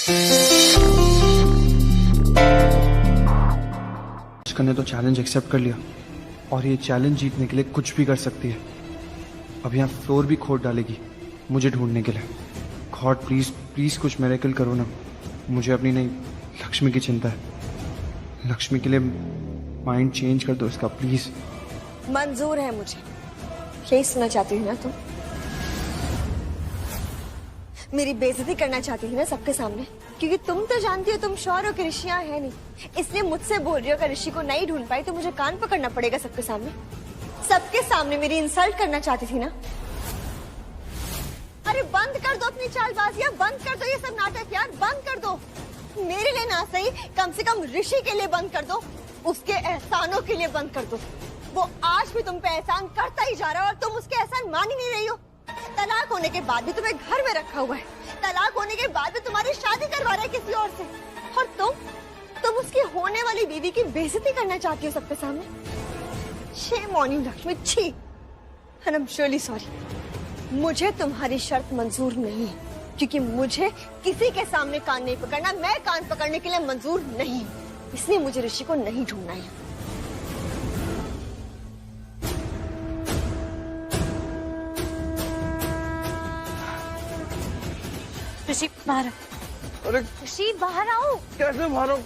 ने तो challenge accept कर लिया और ये चैलेंज जीतने के लिए कुछ भी कर सकती है। अब यहाँ फ्लोर भी खोद डालेगी मुझे ढूंढने के लिए। गॉड प्लीज प्लीज कुछ मिरेकल करो ना। मुझे अपनी नहीं लक्ष्मी की चिंता है। लक्ष्मी के लिए माइंड चेंज कर दो इसका प्लीज। मंजूर है मुझे। यही सुनना चाहती थी ना तुम? मेरी बेइज्जती करना चाहती थी ना सबके सामने? क्योंकि तुम तो जानती हो तुम श्योर हो कि ऋषि यहाँ है नहीं, इसलिए मुझसे बोल रही हो कि ऋषि को नहीं ढूंढ पाई तो मुझे कान पकड़ना पड़ेगा सबके सामने। सबके सामने मेरी इंसल्ट करना चाहती थी ना? अरे बंद कर दो अपनी चालबाजियां, बंद कर दो ये सब नाटक यार, बंद कर दो। मेरे लिए ना सही कम से कम ऋषि के लिए बंद कर दो, उसके एहसानों के लिए बंद कर दो। वो आज भी तुम पे एहसान करता ही जा रहा है और तुम उसके एहसान मान ही नहीं रही हो। तलाक होने के बाद भी तुम्हें घर में रखा हुआ है, तलाक होने के बाद भी तुम्हारी शादी करवा रहा है किसी और से, और तुम उसकी होने वाली बीवी की बेइज्जती करना चाहती हो सबके सामने। शेम ऑन यू लक्ष्मी, छी। And I am really sorry. मुझे तुम्हारी शर्त मंजूर नहीं है, क्योंकि मुझे किसी के सामने कान नहीं पकड़ना, मैं कान पकड़ने के लिए मंजूर नहीं, इसलिए मुझे ऋषि को नहीं ढूंढना है। ऋषि बाहर। अरे ऋषि बाहर आओ। कैसे बाहर आओ?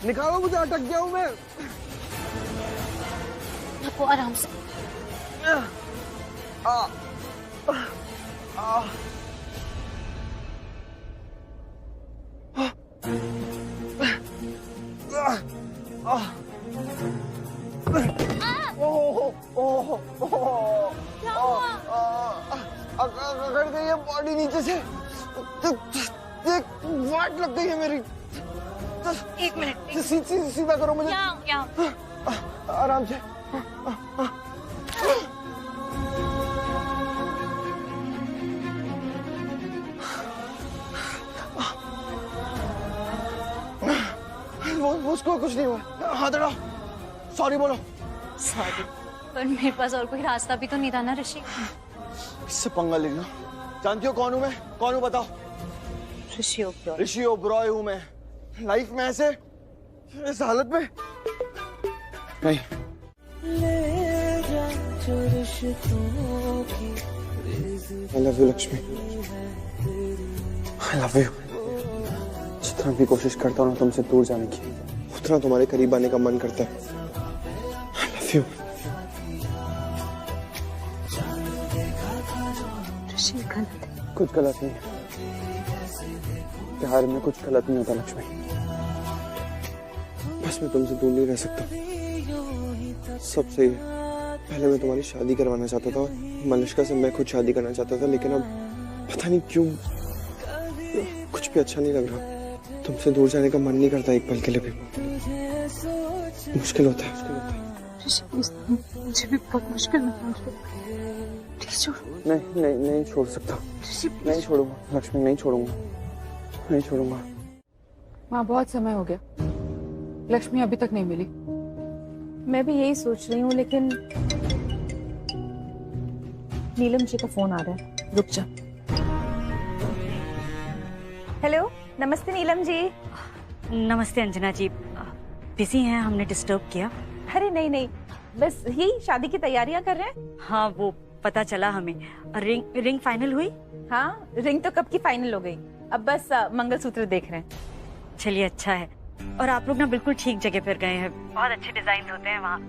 निकालो मुझे, अटक गया हूँ मैं। आपको आराम से। क्या हुआ? अकड़ गई है बॉडी नीचे से, देख वाट लग गई है मेरी। एक मिनट, सीधा करो मुझे। यहाँ आराम से। उसको कुछ नहीं हुआ। हाथ हटाओ, सॉरी बोलो। सॉरी, पर मेरे पास और कोई रास्ता भी तो नहीं था ना ऋषि। इससे पंगा लेना। जानती हो कौन हूँ मैं? कौन हूँ बताओ? ऋषि ओबरॉय। ऋषि ओबरॉय हूँ मैं। लाइफ में ऐसे इस हालत में नहीं। I love you Lakshmi. I love you। जितना भी कोशिश करता हूँ ना तुमसे दूर जाने की, उतना तुम्हारे करीब आने का मन करता है। I love you। ऋषि गलत है। कुछ गलत नहीं है, प्यार में कुछ गलत नहीं होता लक्ष्मी। बस मैं तुमसे दूर नहीं रह सकता। सब सही है। पहले मैं तुम्हारी शादी करवाना चाहता था, मलिष्का से मैं खुद शादी करना चाहता था, लेकिन अब पता नहीं क्यों कुछ भी अच्छा नहीं लग रहा। तुमसे दूर जाने का मन नहीं करता एक पल के लिए भी। मुश्किल होता है। ऋषि प्लीज, मुझे भी बहुत मुश्किल में है। प्लीज छोड़। नहीं छोड़ सकता। नहीं छोड़ूंगा लक्ष्मी, नहीं छोड़ूंगा, नहीं छोड़ूंगा। माँ बहुत समय हो गया, लक्ष्मी अभी तक नहीं मिली। मैं भी यही सोच रही हूँ, लेकिन नीलम जी का फोन आ रहा है। रुक जा। हेलो, नमस्ते नीलम जी। नमस्ते अंजना जी, बिजी हैं? हमने डिस्टर्ब किया? अरे नहीं, बस यही शादी की तैयारियां कर रहे हैं। हाँ, वो पता चला हमें। रिंग फाइनल हुई? हाँ, रिंग तो कब की फाइनल हो गई, अब बस मंगलसूत्र देख रहे हैं। चलिए अच्छा है। और आप लोग ना बिल्कुल ठीक जगह पर गए हैं, बहुत अच्छे डिजाइन होते हैं वहाँ।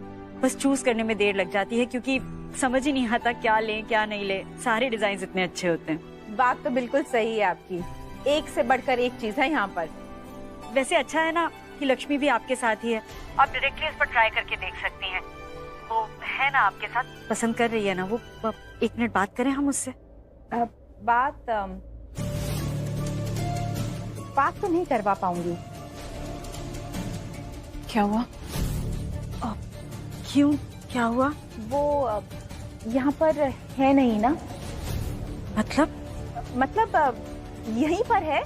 बस चूज करने में देर लग जाती है क्योंकि समझ ही नहीं आता क्या लें क्या नहीं ले। सारे डिजाइन इतने अच्छे होते हैं। बात तो बिल्कुल सही है आपकी, एक से बढ़कर एक चीज है यहाँ पर। वैसे अच्छा है ना कि लक्ष्मी भी आपके साथ ही है, आप डायरेक्टली इस पर ट्राई करके देख सकती हैं। वो है ना आपके साथ, पसंद कर रही है ना वो? एक मिनट बात करें हम उससे। बात तो नहीं करवा पाऊंगी। क्या हुआ? क्यों, क्या हुआ? वो यहाँ पर है नहीं ना। मतलब यहीं पर है,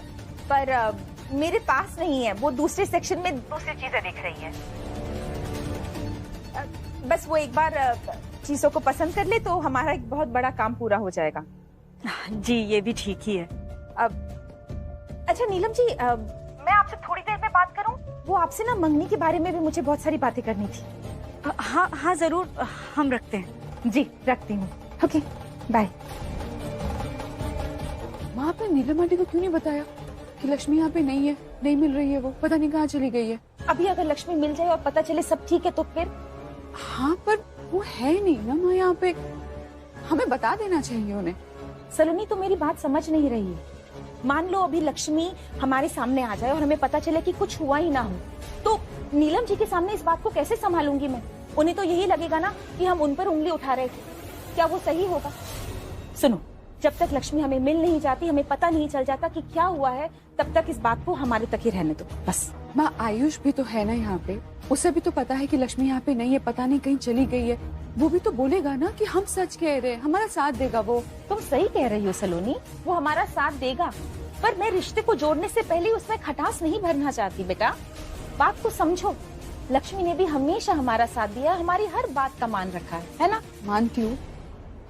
पर मेरे पास नहीं है। वो दूसरे सेक्शन में दूसरी चीजें देख रही है। बस वो एक बार चीजों को पसंद कर ले तो हमारा एक बहुत बड़ा काम पूरा हो जाएगा। जी, ये भी ठीक ही है। अब अच्छा नीलम जी, मैं आपसे थोड़ी देर में बात करूं? वो आपसे ना मंगनी के बारे में भी मुझे बहुत सारी बातें करनी थी। हाँ हाँ जरूर, हम रखते हैं। जी रखती हूँ। Okay bye. माँ आपने नीलम आंटी को क्यों नहीं बताया कि लक्ष्मी यहाँ पे नहीं है, नहीं मिल रही है, वो पता नहीं कहाँ चली गई है? अभी अगर लक्ष्मी मिल जाए और पता चले सब ठीक है तो फिर? हाँ पर वो है नहीं ना माँ यहाँ पे, हमें बता देना चाहिए उन्हें। सलोनी तो मेरी बात समझ नहीं रही है। मान लो अभी लक्ष्मी हमारे सामने आ जाए और हमें पता चले कि कुछ हुआ ही ना हो, तो नीलम जी के सामने इस बात को कैसे संभालूंगी मैं? उन्हें तो यही लगेगा ना कि हम उन पर उंगली उठा रहे थे। क्या वो सही होगा? सुनो, जब तक लक्ष्मी हमें मिल नहीं जाती, हमें पता नहीं चल जाता कि क्या हुआ है, तब तक इस बात को हमारे तक ही रहने दो बस। माँ आयुष भी तो है ना यहाँ पे, उसे भी तो पता है कि लक्ष्मी यहाँ पे नहीं है, पता नहीं कहीं चली गई है। वो भी तो बोलेगा ना कि हम सच कह रहे हैं, हमारा साथ देगा वो। तुम सही कह रही हो सलोनी, वो हमारा साथ देगा, पर मैं रिश्ते को जोड़ने से पहले उसमें खटास नहीं भरना चाहती। बेटा बात को समझो, लक्ष्मी ने भी हमेशा हमारा साथ दिया, हमारी हर बात का मान रखा है ना? मानती हूँ,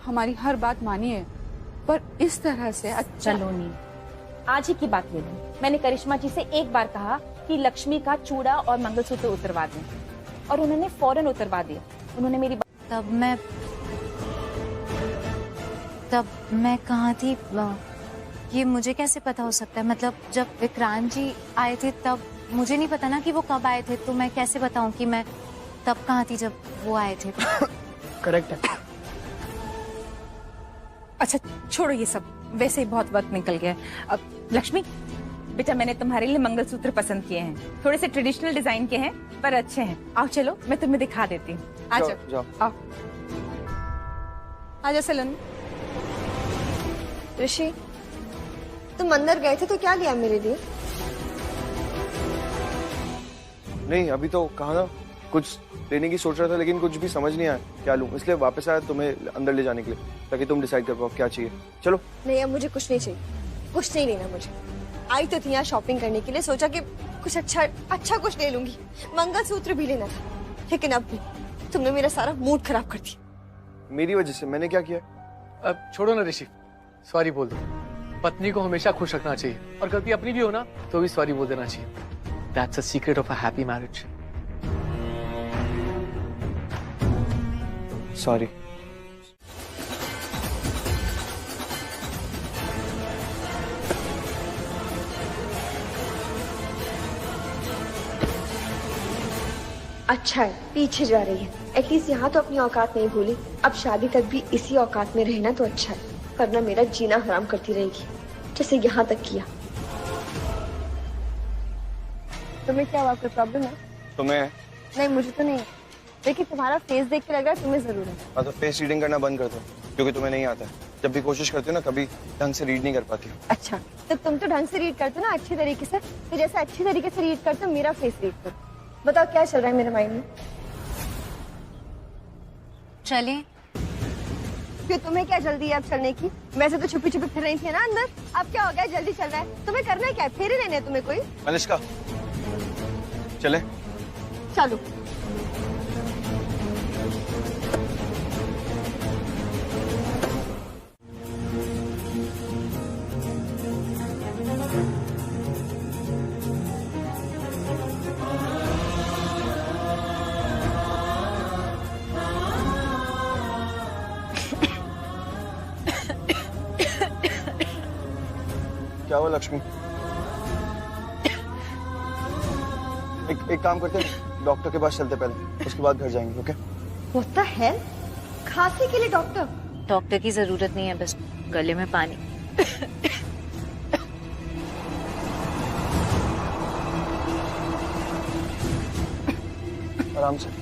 हमारी हर बात मानी है, पर इस तरह से अच्छा। सलोनी आज ही की बात ले लो, मैंने करिश्मा जी से एक बार कहा कि लक्ष्मी का चूड़ा और मंगलसूत्र उतरवा दें, और उन्होंने फौरन उतरवा दिया। उन्होंने मेरी तब मैं कहाँ थी? ये मुझे कैसे पता हो सकता है? मतलब जब विक्रांत जी आए थे तब मुझे नहीं पता ना कि वो कब आए थे, तो मैं कैसे बताऊं कि मैं तब कहाँ थी जब वो आए थे? करेक्ट है। अच्छा छोड़ो ये सब, वैसे ही बहुत वक्त निकल गया। अब लक्ष्मी बेटा, मैंने तुम्हारे लिए मंगलसूत्र पसंद किए हैं, थोड़े से ट्रेडिशनल डिजाइन के हैं पर अच्छे हैं। आओ चलो, मैं तुम्हें दिखा देती हूँ। आ जाओ, आओ आ जाओ सलोनी। ऋषि, तुम अंदर गए थे तो क्या लिया मेरे लिए? नहीं अभी तो कहा ना, कुछ लेने की सोच रहा था लेकिन कुछ भी समझ नहीं आया क्या लूं, इसलिए वापस आया तुम्हें अंदर ले जाने के लिए, ताकि तुम डिसाइड कर पाओ क्या चाहिए। चलो। नहीं अब मुझे कुछ नहीं चाहिए, कुछ नहीं लेना मुझे। आई तो थी यहाँ शॉपिंग करने के लिए, सोचा कि कुछ अच्छा कुछ ले लूंगी, मंगलसूत्र भी लेना था, लेकिन अब भी तुमने मेरा सारा मूड खराब कर दिया। मेरी वजह से? मैंने क्या किया? अब छोड़ो ना ऋषि, सॉरी बोल दो। पत्नी को हमेशा खुश रखना चाहिए, और गलती अपनी भी हो ना तो भी सॉरी बोल देना चाहिए। That's a secret of a happy marriage. Sorry. अच्छा है पीछे जा रही है, एटलीस्ट यहाँ तो अपनी औकात नहीं भूली। अब शादी तक भी इसी औकात में रहना तो अच्छा है, वरना मेरा जीना हराम करती रहेगी जैसे यहाँ तक किया। तुम्हें क्या हुआ, कोई प्रॉब्लम है? तुम्हें? नहीं मुझे तो नहीं, लेकिन तुम्हारा फेस देख के लग रहा है तुम्हें जरूर है। हाँ तो फेस रीडिंग करना बंद कर दो, क्योंकि तुम्हें नहीं आता है। जब भी कोशिश करती हो ना, कभी ढंग से रीड नहीं कर पाती हो। अच्छा तो तुम तो ढंग से रीड करते हो ना, अच्छी तरीके से, तो जैसे अच्छी तरीके से रीड करते हो मेरा फेस रीड करो। बताओ क्या चल रहा है मेरे माइंड में? चले? क्यों, तुम्हें क्या जल्दी है अब चलने की? वैसे तो छुपी छुपी फिर रही थी ना अंदर, अब क्या हो गया जल्दी चल रहा है? तुम्हें करना है क्या, फेरे लेने हैं तुम्हें कोई? मलिष्का चले? चलो। क्या हुआ लक्ष्मी? एक काम करते हैं, डॉक्टर के पास चलते पहले, उसके बाद घर जाएंगे। ओके? What the hell? खांसी के लिए डॉक्टर? डॉक्टर की जरूरत नहीं है, बस गले में पानी। आराम से।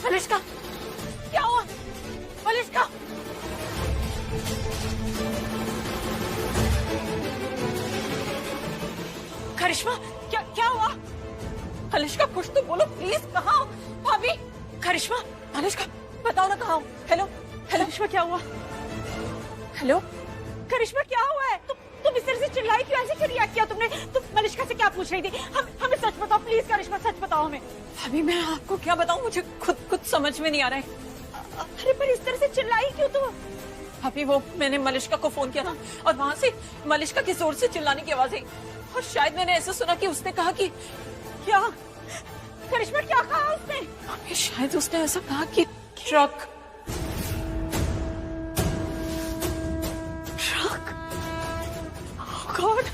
मलिष्का, क्या हुआ? मलिष्का, करिश्मा, क्या हुआ? मलिष्का कुछ तो बोलो प्लीज, कहाँ हो? भाभी, करिश्मा, अनुष्का बताओ ना कहाँ हो? हेलो हेलो करिश्मा क्या हुआ? हेलो करिश्मा क्या हुआ है? तुम इस तरह से चिल्लाई क्यों? ऐसे क्यों रिएक्ट किया तुमने? तुम मलिश्का से क्या पूछ रही थी? हमें सच बताओ प्लीज करिश्मा, सच बताओ हमें। अभी मैं आपको क्या बताऊं, मुझे खुद समझ में नहीं आ रहा है। अरे पर इस तरह से चिल्लाई क्यों तुम? अभी वो मैंने मलिश्का को फोन किया था और वहां से मलिश्का की जोर से चिल्लाने की आवाज आई और शायद मैंने ऐसा सुना कि उसने कहा कि क्या करिश्मा क्या कहा उसने? अभी शायद उसने ऐसा कहा कि ट्रक गॉड,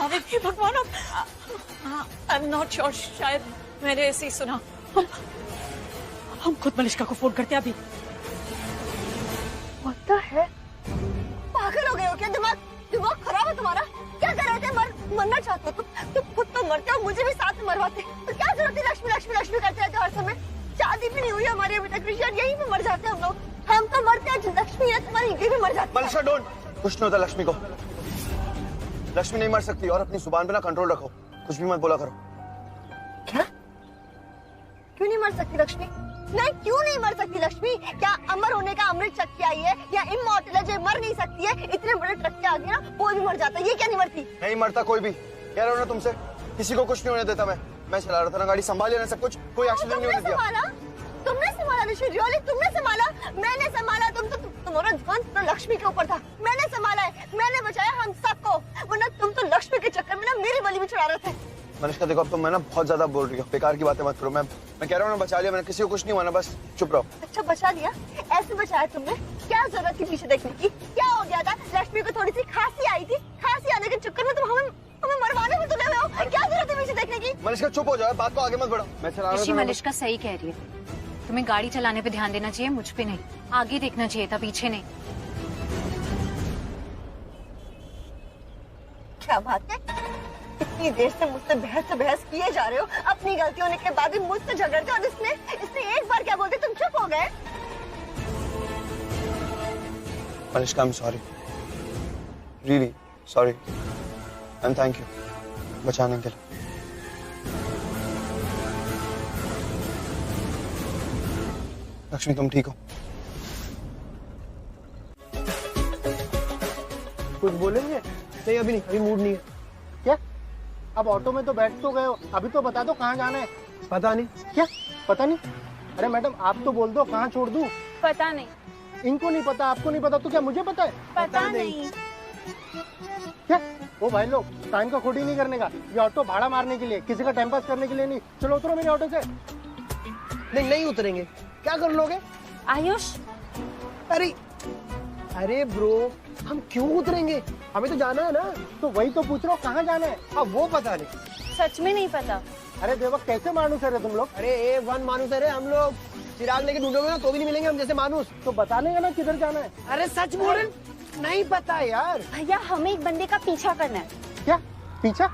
अरे भगवान, आई एम नॉट श्योर, शायद मैंने ऐसे ही सुना। हम खुद मलिश्का को फोन करते हैं अभी। What the hell? पागल हो गए हो क्या? दिमाग खराब है तुम्हारा? क्या कर रहे थे? मरना चाहते हो तुम खुद तो मरते हो, मुझे भी साथ में मरवाते। तो क्या जरूरत है लक्ष्मी लक्ष्मी लक्ष्मी करते रहते हर समय? शादी भी नहीं हुई हमारी अभी तक ऋषि, यहीं पे मर जाते हम लोग। हम तो मरते हैं, लक्ष्मी है तुम्हारी ये भी मर जाती है। मलिशा डोंट, कुछ नहीं होता लक्ष्मी को। लक्ष्मी नहीं मर सकती और अपनी जुबान पे ना कंट्रोल रखो, कुछ भी मत बोला करो। क्या? क्यों नहीं मर सकती लक्ष्मी? नहीं क्यों नहीं मर सकती लक्ष्मी? क्या अमर होने का अमृत चक्की आई है या इमॉर्टल है जो मर नहीं सकती है? इतने बड़े ट्रक के आगे ना कोई भी मर जाता है, ये क्या नहीं मरती? नहीं मरता कोई भी, कह रहा हूँ ना तुमसे, किसी को कुछ नहीं होने देता। मैं चला रहा था ना गाड़ी, संभाल लेना सब कुछ, कोई एक्सीडेंट नहीं होने दिया। तुमने संभाला ऋषि, रियली तुमने संभाला? मैंने संभाला? तुम्हारा ध्यान तो लक्ष्मी के ऊपर था। मैंने संभाला है, मैंने बचाया हम सबको, वरना तुम तो लक्ष्मी के चक्कर में ना मेरी बलि भी चढ़ा रहे थे। मलिश्का देखो, अब तुम मैं ना बहुत ज्यादा बोल रही हो, बेकार की बातें मत करो। मैं कह रहा हूँ ना बचा लिया मैंने, किसी को कुछ नहीं हुआ ना, बस चुप रहो। अच्छा बचा लिया? ऐसे बचाया तुमने? क्या जरूरत थी पीछे देखने की? क्या हो गया था? लक्ष्मी को थोड़ी सी खांसी आई थी, खांसी आने के चक्कर में तुम हमें मरवाने में तुले हुए हो। क्या जरूरत है पीछे देखने की? मलिश्का चुप हो जाओ, बात को आगे मत बढ़ाओ। मैं चला रहा था। मलिश्का सही कह रही है, तुम्हें गाड़ी चलाने पे ध्यान देना चाहिए, मुझ पे नहीं। आगे देखना चाहिए था, पीछे नहीं। क्या बात है? इतनी देर से मुझसे बहस किए जा रहे हो, अपनी गलती होने के बाद भी मुझसे झगड़ते हो, और इसने एक बार क्या बोलते तुम चुप हो गए? Malishka I am sorry, really sorry, and thank you बचाने के लिए। लक्ष्मी तुम ठीक हो? कुछ बोलेंगे? नहीं अभी नहीं, अभी मूड नहीं है। क्या? अब ऑटो में तो बैठ तो गए हो, अभी तो बता दो कहाँ जाना है। पता नहीं। क्या पता नहीं? अरे मैडम आप तो बोल दो, कहाँ छोड़ दूँ? पता नहीं। इनको नहीं पता, आपको नहीं पता, तो क्या मुझे पता है? पता नहीं। क्या? ओ भाई लोग, टाइम का खोटी नहीं करने का, ये ऑटो भाड़ा मारने के लिए, किसी का टाइम पास करने के लिए नहीं। चलो उतरो मेरे ऑटो से। नहीं उतरेंगे। क्या कर लोगे? आयुष, अरे ब्रो, हम क्यों उतरेंगे? हमें तो जाना है ना। तो वही तो पूछ रहा हूँ, कहाँ जाना है? अब वो पता नहीं। सच में नहीं पता। अरे देवक, कैसे मानुस है रे तुम लोग? अरे A1 मानुस है रे हम लोग। चिराग लेके ढूंढोगे ना तो भी नहीं मिलेंगे हम जैसे मानुस। तो बता लेगा ना किधर जाना है। अरे सच बोल, नहीं पता यार। भैया हमें एक बंदे का पीछा करना है। क्या पीछा?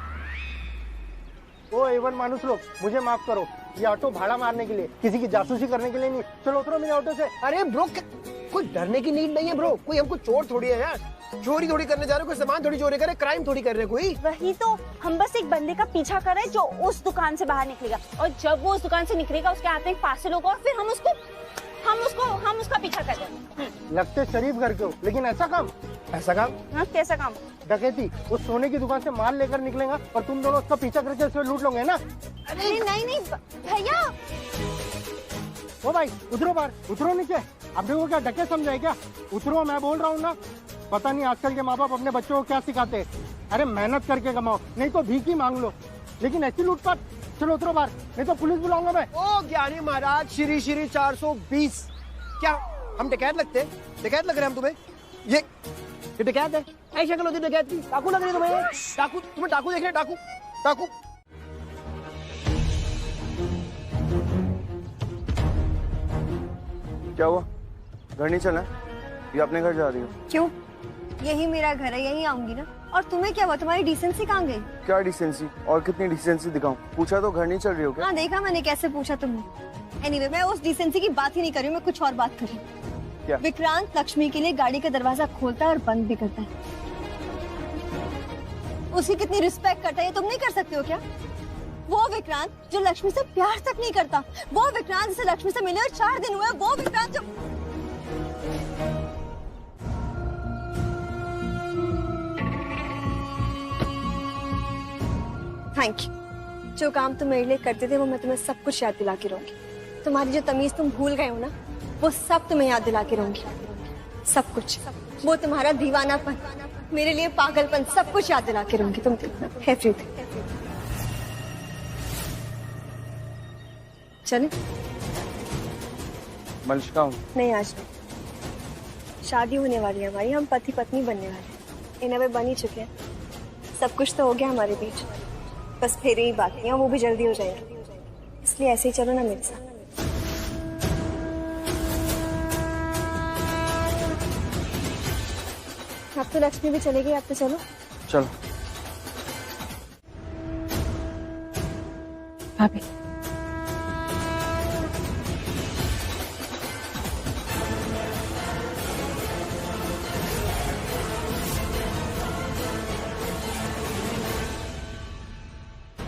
ओ A1 मानुस लोग, मुझे माफ करो, ये ऑटो भाड़ा मारने के लिए, किसी की जासूसी करने के लिए नहीं। चलो उतरो मेरे ऑटो से। अरे ब्रो, कोई डरने की नीड नहीं है ब्रो, कोई हमको चोर थोड़ी है यार, चोरी थोड़ी करने जा रहे, कोई सामान थोड़ी चोरी करे, क्राइम थोड़ी कर रहे कोई। वही तो, हम बस एक बंदे का पीछा कर रहे हैं जो उस दुकान से बाहर निकलेगा, और जब वो उस दुकान से निकलेगा उसके हाथ में एक पार्सल होगा, और फिर हम उसका पीछा कर रहे हैं। लगते शरीफ घर के हो, लेकिन ऐसा काम? हाँ, कैसा काम? डकैती। उस सोने की दुकान से माल लेकर निकलेगा और तुम दोनों उसका पीछा करके उससे लूट लोगे ना? अरे नहीं भैया। ओ भाई उतरो बाहर, उतरो नीचे। अब देखो क्या डके समझाए क्या? उतरो, मैं बोल रहा हूँ ना। पता नहीं आजकल के माँ बाप अपने बच्चों को क्या सिखाते हैं। अरे मेहनत करके कमाओ, नहीं तो भीख ही मांग लो, लेकिन ऐसी लूटपाट। चलो उतरो बाहर, नहीं तो पुलिस बुलाऊंगा मैं। ओ ज्ञानी महाराज, श्री 420। क्या हम डकैत लगते हैं? डकैत लग रहे हैं हम तुम्हें? ये डकैत है? ऐसी शक्ल होती है डकैत की? डाकू लग रही है तुम्हें? डाकू? तुम्हें डाकू देख रहे हैं? डाकू। क्या हुआ? घर नहीं चलना? ये अपने घर जा रही हो? क्यों? यही मेरा घर है, यही आऊंगी ना। और तुम्हें क्या हुआ? तुम्हारी डिसेंसी कहाँ गई? क्या डिसेंसी? और कितनी डिसेंसी दिखाऊं? पूछा तो घर नहीं चल रही हो क्या? हाँ देखा मैंने, कैसे पूछा तुमने। एनीवे, मैं उस डिसेंसी की बात ही नहीं कर रही हूँ, मैं कुछ और बात कर रही हूँ। क्या? विक्रांत लक्ष्मी के लिए गाड़ी का दरवाजा खोलता है और बंद भी करता है। उसकी कितनी रिस्पेक्ट करता है, ये तुम नहीं कर सकते हो क्या? वो विक्रांत जो लक्ष्मी से प्यार तक नहीं करता, वो विक्रांत जिसे लक्ष्मी से मिले और 4 दिन हुए, वो विक्रांत जो थैंक यू। जो काम तुम मेरे लिए करते थे वो मैं तुम्हें सब कुछ याद दिला के रहूंगी। तुम्हारी जो तमीज तुम भूल गए हो ना, वो सब तुम्हें याद दिला के रहूंगी। सब कुछ, वो तुम्हारा दीवानापन, मेरे लिए पागलपन, सब कुछ याद दिला के रहूंगी। तुम देखना, एवरीथिंग। चले? मलिश्का, नहीं, आज नहीं। शादी होने वाली है हमारी, हम पति पत्नी बनने वाले हैं। इन वे बन ही चुके हैं, सब कुछ तो हो गया हमारे बीच, बस फिर ही बाकियां वो भी जल्दी हो जाएंगी। इसलिए ऐसे ही चलो ना मेरे साथ। अब तो लक्ष्मी भी चलेगी, अब तो चलो। चलो। भाभी,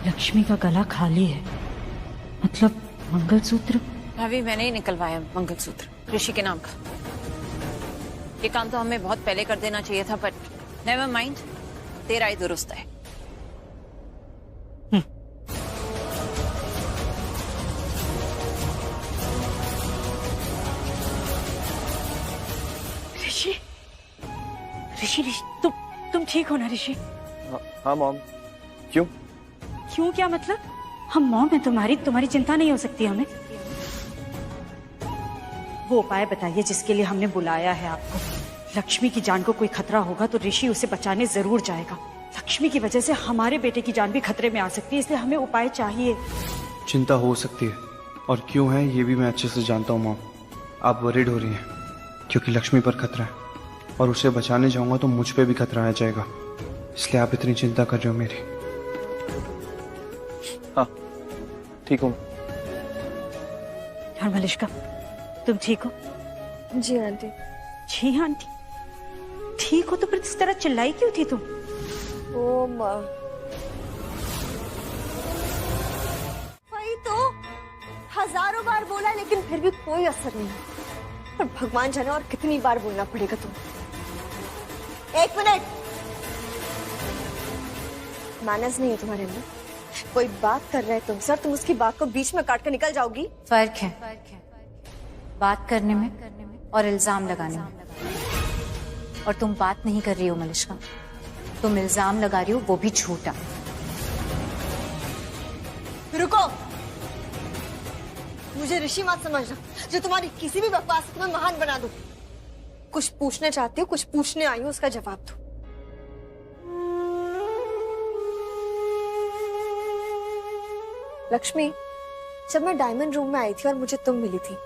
लक्ष्मी का गला खाली है, मतलब मंगलसूत्र। भाभी मैंने ही निकलवाया मंगलसूत्र ऋषि के नाम का। ये काम तो हमें बहुत पहले कर देना चाहिए था, बट नेवर माइंड, तेरा ही दुरुस्त है। ऋषि, ऋषि, ऋषि, तुम ठीक हो ना ऋषि? हाँ मॉम। क्यों? क्यों क्या मतलब? हम मॉम है तुम्हारी चिंता नहीं हो सकती हमें? वो उपाय बताइए जिसके लिए हमने बुलाया है आपको। लक्ष्मी की जान को कोई खतरा होगा तो ऋषि उसे बचाने जरूर जाएगा। लक्ष्मी की वजह से हमारे बेटे की जान भी खतरे में आ सकती है, इसलिए हमें उपाय चाहिए। चिंता हो सकती है और क्यों है ये भी मैं अच्छे से जानता हूँ मॉम। आप वरीड हो रही हैं क्योंकि लक्ष्मी पर खतरा है और उसे बचाने जाऊंगा तो मुझ पे भी खतरा आ जाएगा, इसलिए आप इतनी चिंता कर रहे हो मेरी। हाँ ठीक हूँ। और मलिश्का, तुम ठीक हो? जी आंटी। जी आंटी, ठीक हो तो फिर इस तरह चिल्लाई क्यों थी तुम? ओ माँ, वही तो हजारों बार बोला लेकिन फिर भी कोई असर नहीं। और भगवान जाने और कितनी बार बोलना पड़ेगा तुम। 1 मिनट, मैनर्स नहीं है तुम्हारे अंदर। कोई बात कर रहा है तुमसे और तुम उसकी बात को बीच में काट कर निकल जाओगी। फर्क है बात करने में और इल्जाम लगाने में। और तुम बात नहीं कर रही हो मलिश्का, तुम इल्जाम लगा रही हो, वो भी झूठा। रुको, मुझे ऋषि मत समझना जो तुम्हारी किसी भी बकवास को मैं महान बना दूं। कुछ पूछने चाहती हो, कुछ पूछने आई हूं, उसका जवाब दो। लक्ष्मी, जब मैं डायमंड रूम में आई थी और मुझे तुम मिली थी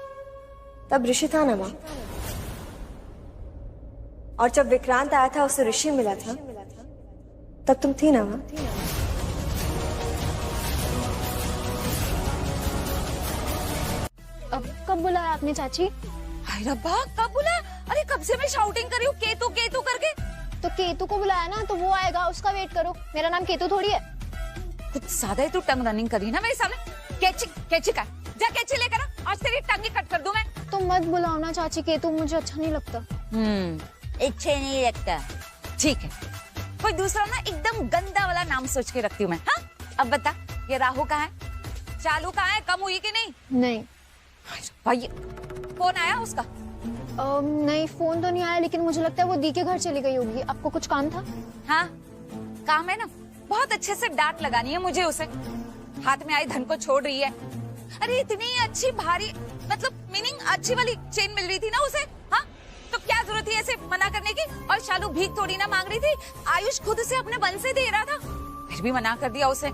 तब ऋषि था ना माँ? और जब विक्रांत आया था उसे ऋषि मिला था तब तुम थी ना माँ? अब कब बुलाया आपने चाची? हाय रब्बा, कब बुलाया? अरे कब से मैं शाउटिंग कर रही हूँ केतु केतु करके। तो केतु को बुलाया ना, तो वो आएगा, उसका वेट करो। मेरा नाम केतु थोड़ी है। कुछ ज्यादा ही तू टंग रनिंग करी ना मेरे सामने। कैची का जा, कैची लेकर आ, आज तेरी टंग कट कर दूं मैं। तो मत बुलाओ ना चाची, केतु मुझे अच्छा नहीं लगता। अच्छे नहीं लगता, ठीक है। कोई दूसरा ना एकदम गंदा वाला नाम सोच के रखती हूँ मैं। हाँ अब बता, ये राहु कहाँ है? चालू कहाँ है? कम हुई कि नहीं? नहीं भाई, फोन आया उसका? नहीं, फोन तो नहीं आया, लेकिन मुझे लगता है वो दी के घर चली गई होगी। आपको कुछ काम था? हाँ काम है ना, बहुत अच्छे से डांट लगानी है मुझे उसे। हाथ में आई धन को छोड़ रही है। अरे इतनी अच्छी भारी, मतलब मीनिंग अच्छी वाली चेन मिल रही थी ना उसे। हाँ तो क्या जरूरत थी ऐसे मना करने की? और शालू भीख थोड़ी ना मांग रही थी, आयुष खुद से अपने बल से दे रहा था, फिर भी मना कर दिया उसे।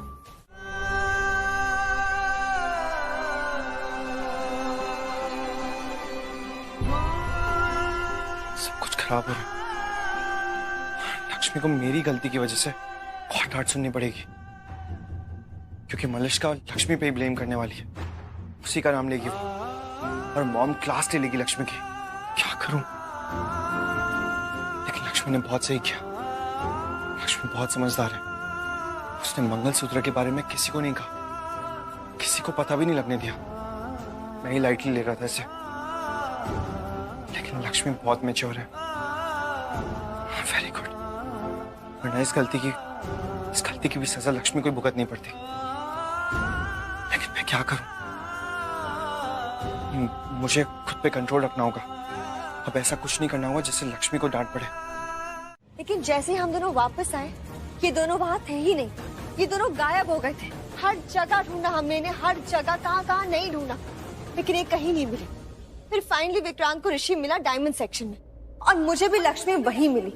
सब कुछ खराब हो रहा है। लक्ष्मी को मेरी गलती की वजह से बहुत डांट सुननी पड़ेगी क्योंकि मलिश्का लक्ष्मी पे ही ब्लेम करने वाली है। उसी का नाम लेगी वो और मॉम क्लास ले लेगी लक्ष्मी की। क्या करूं? लेकिन लक्ष्मी ने बहुत सही किया। लक्ष्मी बहुत समझदार है। उसने मंगलसूत्र के बारे में किसी को नहीं कहा किसी को पता भी नहीं लगने दिया। मैं ही लाइटली ले रहा था इसे, लेकिन लक्ष्मी बहुत मैच्योर है। वेरी गुड, वरना इस गलती की भी सजा लक्ष्मी को भुगतनी पड़ती। लेकिन मैं क्या करूं? मुझे खुद पे कंट्रोल रखना होगा। अब ऐसा कुछ नहीं करना होगा जिससे लक्ष्मी को डांट पड़े। लेकिन जैसे ही हम दोनों वापस आए, ये दोनों वहाँ थे ही नहीं। ये दोनों गायब हो गए थे। हर जगह ढूंढा हमने इन्हें, हर जगह, कहाँ नहीं ढूंढा, लेकिन ये कहीं नहीं मिले। फिर फाइनली विक्रांत को ऋषि मिला डायमंड सेक्शन में, और मुझे भी लक्ष्मी वहीं मिली।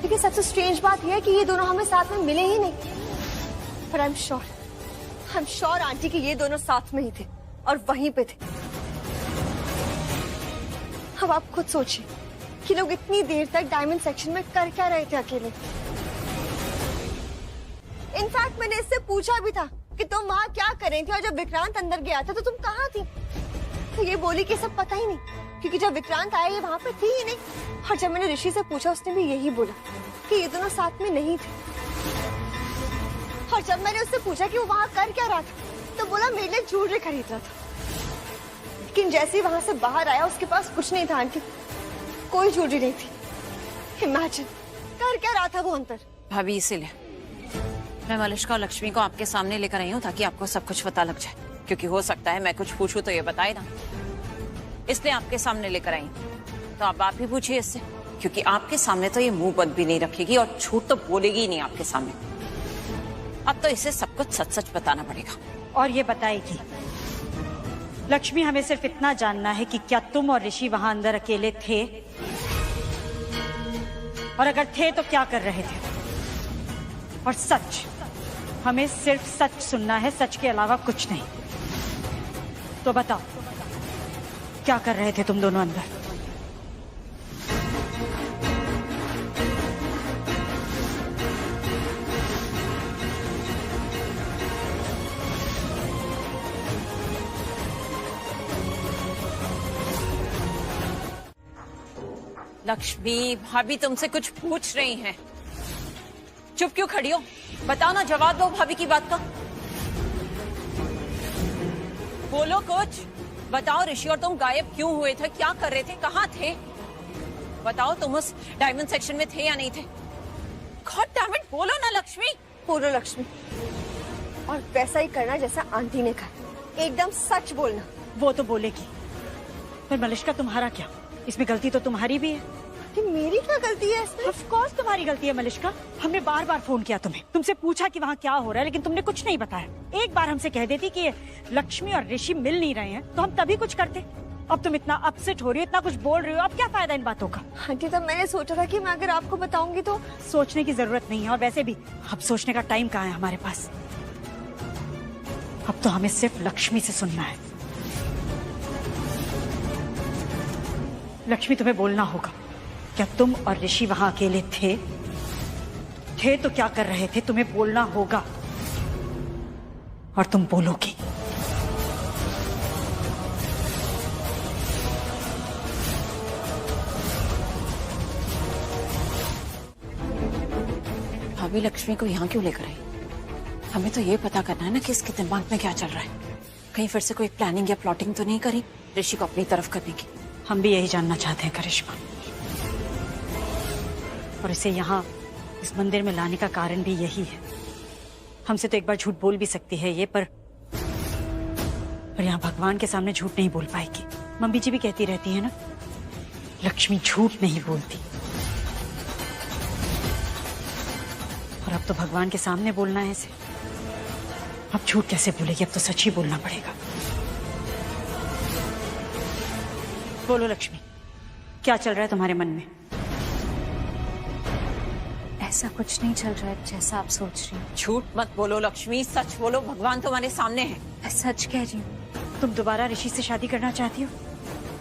लेकिन सबसे स्ट्रेंज बात यह है कि ये दोनों हमें साथ में मिले ही नहीं। पर आई एम श्योर आंटी कि ये दोनों साथ में ही थे और वहीं पे थे। अब आप खुद सोचिए कि लोग इतनी देर तक डायमंड सेक्शन में कर क्या रहे थे अकेले। इनफैक्ट मैंने इससे पूछा भी था कि तुम वहाँ क्या कर रही थी, और जब विक्रांत अंदर गया था तो तुम कहाँ थी? तो ये बोली कि सब पता ही नहीं, क्योंकि जब विक्रांत आया ये वहाँ पे थी ही नहीं। और जब मैंने ऋषि से पूछा, उसने भी यही बोला कि ये दोनों साथ में नहीं थे। और जब मैंने उससे पूछा कि वो वहाँ कर क्या रहा था, तो बोला मेरे लिए ज्वेलरी खरीद रहा था। लेकिन जैसे ही वहाँ से बाहर आया, उसके पास कुछ नहीं था आंटी, कोई ज्वेलरी नहीं थी। इमेजिन कर क्या रहा था वो अंदर। भाभी, इसीलिए मैं मलिष्का और लक्ष्मी को आपके सामने लेकर आई हूँ, ताकि आपको सब कुछ पता लग जाए। क्योंकि हो सकता है मैं कुछ पूछूं तो ये बताए ना, इसलिए आपके सामने लेकर आई। तो आप ही पूछिए इससे, क्योंकि आपके सामने तो ये मुंह बंद भी नहीं रखेगी और झूठ तो बोलेगी ही नहीं आपके सामने। अब तो इसे सब कुछ सच सच बताना पड़ेगा। और ये बताएगी। लक्ष्मी, हमें सिर्फ इतना जानना है कि क्या तुम और ऋषि वहां अंदर अकेले थे, और अगर थे तो क्या कर रहे थे। और सच, हमें सिर्फ सच सुनना है, सच के अलावा कुछ नहीं। तो बताओ, क्या कर रहे थे तुम दोनों अंदर? लक्ष्मी, भाभी तुमसे कुछ पूछ रही हैं। चुप क्यों खड़ी हो? बताओ ना, जवाब दो भाभी की बात का। बोलो कुछ, बताओ। ऋषि और तुम गायब क्यों हुए थे? क्या कर रहे थे? कहाँ थे? बताओ, तुम उस डायमंड सेक्शन में थे या नहीं थे? गॉड डैम इट, बोलो ना लक्ष्मी। बोलो लक्ष्मी, और वैसा ही करना जैसा आंटी ने कहा, एकदम सच बोलना। वो तो बोलेगी, पर मलिष्का तुम्हारा क्या? इसमें गलती तो तुम्हारी भी है। कि मेरी क्या गलती है इसमें? ऑफ कोर्स तुम्हारी गलती है मलिष्का। हमने बार बार फोन किया तुम्हें, तुमसे पूछा कि वहाँ क्या हो रहा है, लेकिन तुमने कुछ नहीं बताया। एक बार हमसे कह देती कि लक्ष्मी और ऋषि मिल नहीं रहे हैं, तो हम तभी कुछ करते। अब तुम इतना अपसेट हो रही हो, इतना कुछ बोल रही हो, अब क्या फायदा इन बातों का? आंटी, तब मैंने सोचा था कि मैं अगर आपको बताऊंगी तो। सोचने की जरूरत नहीं है, और वैसे भी अब सोचने का टाइम कहाँ है हमारे पास। अब तो हमें सिर्फ लक्ष्मी से सुनना है। लक्ष्मी, तुम्हें बोलना होगा, क्या तुम और ऋषि वहां अकेले थे? थे तो क्या कर रहे थे? तुम्हें बोलना होगा, और तुम बोलोगी। भाभी, लक्ष्मी को यहाँ क्यों लेकर आई? हमें तो ये पता करना है ना कि इसके दिमाग में क्या चल रहा है। कहीं फिर से कोई प्लानिंग या प्लॉटिंग तो नहीं करी ऋषि को अपनी तरफ करने की? हम भी यही जानना चाहते हैं करिश्मा, और इसे यहाँ इस मंदिर में लाने का कारण भी यही है। हमसे तो एक बार झूठ बोल भी सकती है ये, पर यहाँ भगवान के सामने झूठ नहीं बोल पाएगी। मम्मी जी भी कहती रहती है ना, लक्ष्मी झूठ नहीं बोलती। और अब तो भगवान के सामने बोलना है इसे। अब झूठ कैसे बोलेगी? अब तो सच ही बोलना पड़ेगा। बोलो लक्ष्मी, क्या चल रहा है तुम्हारे मन में? ऐसा कुछ नहीं चल रहा है जैसा आप सोच रही हैं। झूठ मत बोलो लक्ष्मी, सच बोलो। भगवान तुम्हारे सामने है। मैं सच कह रही हूँ। तुम दोबारा ऋषि से शादी करना चाहती हो,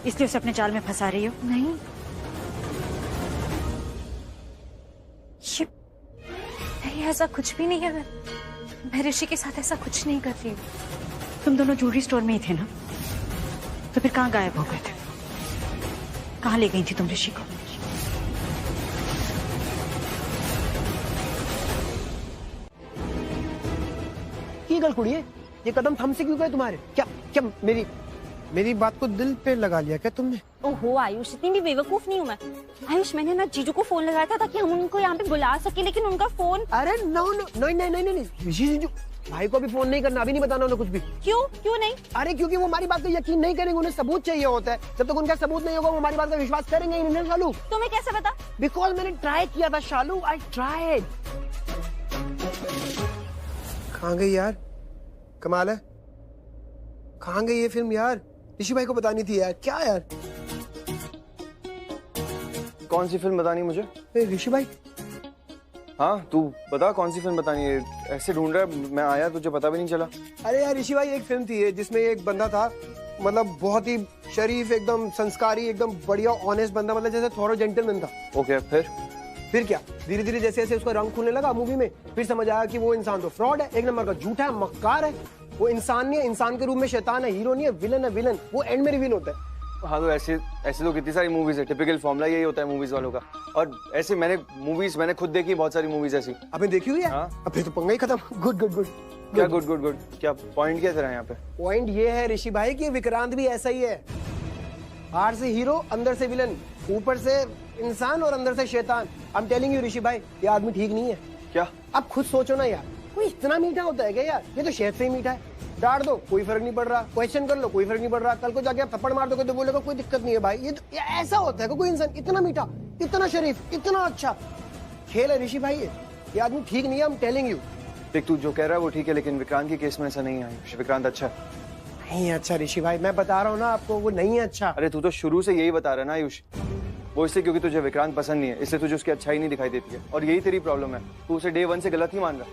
इसलिए उसे अपने जाल में फंसा रही हो? नहीं, ऐसा कुछ भी नहीं है। मैं ऋषि के साथ ऐसा कुछ नहीं कर रही हूँ। तुम दोनों ज्वेलरी स्टोर में ही थे ना, तो फिर कहाँ गायब हो गए थे? कहाँ ले गई थी तुम ऋषि को? ये गल कुड़िए, ये कदम थम से क्यों गए तुम्हारे? क्या क्या मेरी बात को दिल पे लगा लिया क्या तुमने? ओहो आयुष, इतनी भी बेवकूफ नहीं हूँ मैं। आयुष, मैंने ना जीजू को फोन लगाया था ताकि हम उनको यहाँ पे बुला सके, लेकिन उनका फोन। अरे नो नो नहीं, जीजू भाई को भी फोन नहीं करना, अभी नहीं बताना उन्हें कुछ भी। क्यों नहीं? अरे क्योंकि वो हमारी बात का यकीन नहीं करेंगे, उन्हें सबूत चाहिए होता है। जब तक उनका सबूत नहीं होगा वो हमारी बात का विश्वास करेंगे ही नहीं। शालू, तुम्हें कैसे पता? बिकॉज मैंने ट्राई किया था शालू, आई ट्राइड। कहाँ गई यार? कमाल है, कहाँ गई ये फिल्म यार? ऋषि भाई को बतानी थी यार। क्या यार? कौन सी फिल्म बतानी मुझे? ऋषि भाई, हाँ तू बता कौन सी फिल्म बतानी है? ऐसे ढूंढ रहा है, मैं आया तुझे पता भी नहीं चला। अरे यार ऋषि भाई, एक फिल्म थी जिसमें एक बंदा था, मतलब बहुत ही शरीफ, एकदम संस्कारी, एकदम बढ़िया ऑनेस्ट बंदा, मतलब जैसे थोड़ा जेंटलमैन था। ओके, फिर क्या? धीरे धीरे जैसे जैसे उसका रंग खुलने लगा मूवी में, फिर समझ आया कि वो इंसान तो फ्रॉड है, एक नंबर का झूठा है, मक्कार है। वो इंसान नहीं है, इंसान के रूप में शैतान है, हीरो नहीं है, विलन है, विलन। वो एंड में रिवील होता है। हाँ तो ऐसे तो कितनी सारी मूवीज है, टिपिकल फॉर्मूला यही होता है मूवीज वालों का। और ऐसे मैंने खुद देखी बहुत सारी मूवीज ऐसी। आपने देखी हुई है? हाँ। अब फिर तो पंगा ही खत्म। Good good good. क्या गुड? क्या पॉइंट क्या तेरा यहाँ पे? पॉइंट ये है ऋषि भाई कि विक्रांत भी ऐसा ही है, बाहर से हीरो, अंदर से विलन, ऊपर से इंसान और अंदर से शैतान। आई एम टेलिंग यू ऋषि भाई, ये आदमी ठीक नहीं है। क्या? आप खुद सोचो ना यार, कोई इतना मीठा होता है क्या यार? ये तो शहद से ही मीठा है। डांट दो कोई फर्क नहीं पड़ रहा, क्वेश्चन कर लो कोई फर्क नहीं पड़ रहा, कल को जाके आप थप्पड़ मार दोगे तो बोलेगा कोई दिक्कत नहीं है भाई। ये ऐसा होता है कोई इंसान इतना मीठा, इतना शरीफ, इतना अच्छा? खेल है ऋषि भाई, ये आदमी ठीक नहीं है। I am telling you. देख तू जो कह रहा है वो ठीक है, लेकिन विक्रांत के केस में ऐसा नहीं है। विक्रांत अच्छा है। नहीं अच्छा ऋषि भाई, मैं बता रहा हूँ ना आपको, वो नहीं है अच्छा। अरे तू तो शुरू से यही बता रहा है ना आयुष। वो इसलिए क्योंकि तुझे विक्रांत पसंद नहीं है, इसलिए तुझे उसकी अच्छाई नहीं दिखाई देती है, और यही तेरी प्रॉब्लम है। तू उसे डे 1 से गलत ही मान रहा।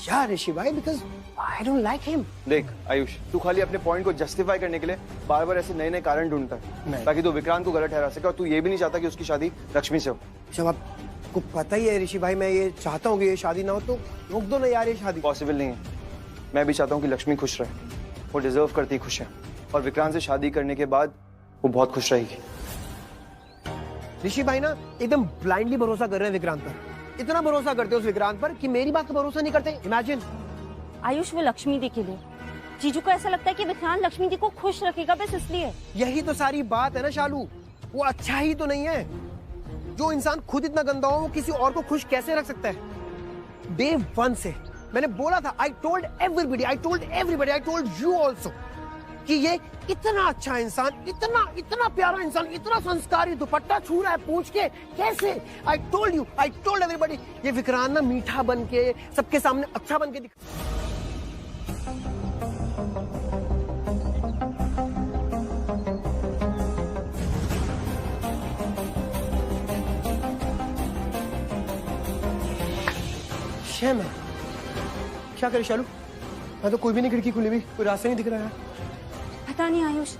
यार ऋषि भाई, because I don't like him. देख आयुष, तू खाली अपने पॉइंट को जस्टिफाई करने के लिए बार बार ऐसे नए नए कारण ढूंढता है ताकि तू विक्रांत को गलत ठहरा सके, और तू ये भी नहीं चाहता कि उसकी शादी लक्ष्मी से हो। जब आपको पता ही है ऋषि भाई, मैं ये चाहता हूँ कि ये शादी ना हो, तो रोक दो ना यार ये शादी। पॉसिबल नहीं है। मैं भी चाहता हूँ कि लक्ष्मी खुश रहे, वो डिजर्व करती है खुशियाँ, और विक्रांत से शादी करने के बाद वो बहुत खुश रहेगी। ऋषि भाई ना एकदम ब्लाइंडली भरोसा कर रहे हैं विक्रांत पर, इतना भरोसा करते हैं उस विक्रांत पर कि मेरी बात का भरोसा नहीं करते। इमेजिन। आयुष, वो लक्ष्मी दी के लिए जीजू को ऐसा लगता है कि विक्रांत लक्ष्मी दी को खुश रखेगा, बस इसलिए। यही तो सारी बात है ना शालू, वो अच्छा ही तो नहीं है। जो इंसान खुद इतना गंदा हो वो किसी और को खुश कैसे रख सकता है? डे 1 से मैंने बोला था, I told everybody, I told you also, कि ये इतना अच्छा इंसान, इतना प्यारा इंसान, इतना संस्कारी, दुपट्टा छू रहा है पूछ के, कैसे? आई टोल्ड एवरीबॉडी, ये विक्रांत ना मीठा बन के सबके सामने अच्छा बन के दिख। शेम है। क्या करे शालू? मैं तो कोई भी नहीं खिड़की खुली हुई, कोई रास्ता नहीं दिख रहा है। पता नहीं आयुष,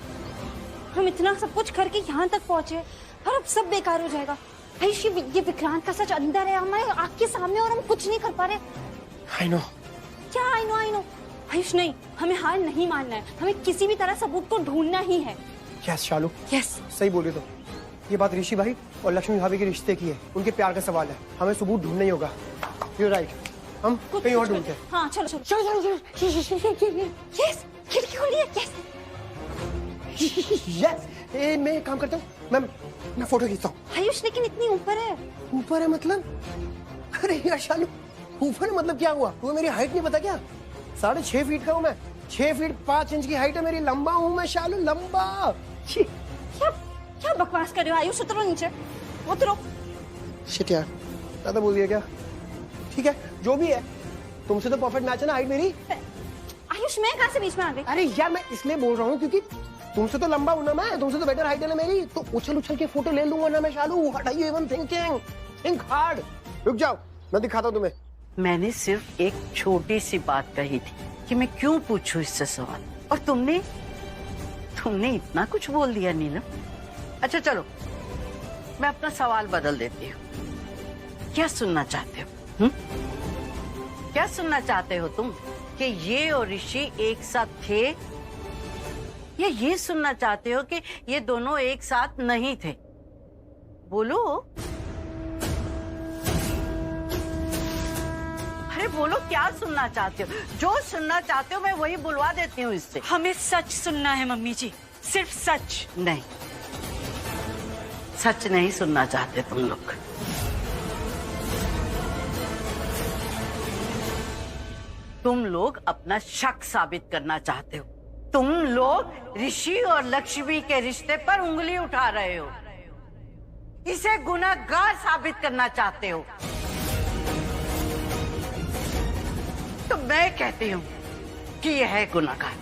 हम इतना सब कुछ करके यहाँ तक पहुंचे और अब सब बेकार हो जाएगा। आयुष, ये विक्रांत का सच अंदर है हमारे आँख के सामने और हम कुछ नहीं कर पा रहे। I know। क्या आई नो? आयुष नहीं, हमें हार नहीं मानना है, हमें किसी भी तरह सबूत को ढूंढना ही है। यस शालू, यस सही बोले। तो ये बात ऋषि भाई और लक्ष्मी भाभी के रिश्ते की है, उनके प्यार का सवाल है, हमें सबूत ढूंढना ही होगा। यू राइट, हम कहीं और ढूंढते हैं। हाँ चलो। यस, खिड़की खोलिए। यस, मैं काम करता हूँ, मैं फोटो खींचता हूँ। आयुष, लेकिन इतनी ऊपर है। ऊपर है मतलब? अरे यार शालू, ऊपर मतलब क्या हुआ? तुम्हें मेरी हाइट नहीं पता क्या? 6.5 फीट का हूँ मैं, 6 फीट 5 इंच की हाइट है मेरी, लंबा हूँ मैं शालू, लंबा। क्या बकवास कर रहे हो आयुष? उतरो नीचे, उतरो। शिट यार, ज्यादा बोल दिया क्या? ठीक है, जो भी है, तुमसे तो परफेक्ट मैच है ना हाइट मेरी। आयुष, मैं कहाँ से बीच में आ गई? अरे यार, मैं इसलिए बोल रहा हूँ क्योंकि तुमसे तो लंबा हूं ना मैं, तुमसे तो बेटर हाइट है ना मेरी, तो उछल के फोटो ले लूंगा ना मैं Shalu. What are you even thinking? Think hard. रुक जाओ, मैं दिखाता हूँ तुम्हें। मैंने सिर्फ एक छोटी सी बात कही थी कि मैं क्यों पूछूं इससे सवाल, और तुमने इतना कुछ बोल दिया नीलम। अच्छा चलो, मैं अपना सवाल बदल देती हूँ। क्या सुनना चाहते हो? क्या सुनना चाहते हो तुम कि ये और ऋषि एक साथ थे, या ये सुनना चाहते हो कि ये दोनों एक साथ नहीं थे? बोलो। अरे बोलो क्या सुनना चाहते हो? जो सुनना चाहते हो मैं वही बुलवा देती हूँ इससे। हमें सच सुनना है मम्मी जी, सिर्फ सच। नहीं, सच नहीं सुनना चाहते तुम लोग। तुम लोग अपना शक साबित करना चाहते हो। तुम लोग ऋषि और लक्ष्मी के रिश्ते पर उंगली उठा रहे हो, इसे गुनहगार साबित करना चाहते हो। तो मैं कहती हूं कि यह है गुनहगार।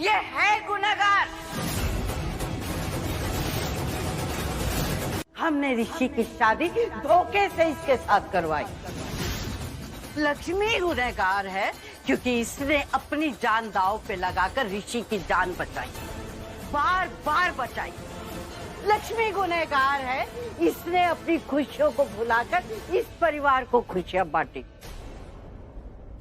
यह है गुनहगार। हमने ऋषि की शादी धोखे से इसके साथ करवाई। लक्ष्मी गुनहगार है क्योंकि इसने अपनी जान दांव पे लगाकर ऋषि की जान बचाई, बार बार बचाई। लक्ष्मी गुनहगार है, इसने अपनी खुशियों को भुलाकर इस परिवार को खुशियां बांटी।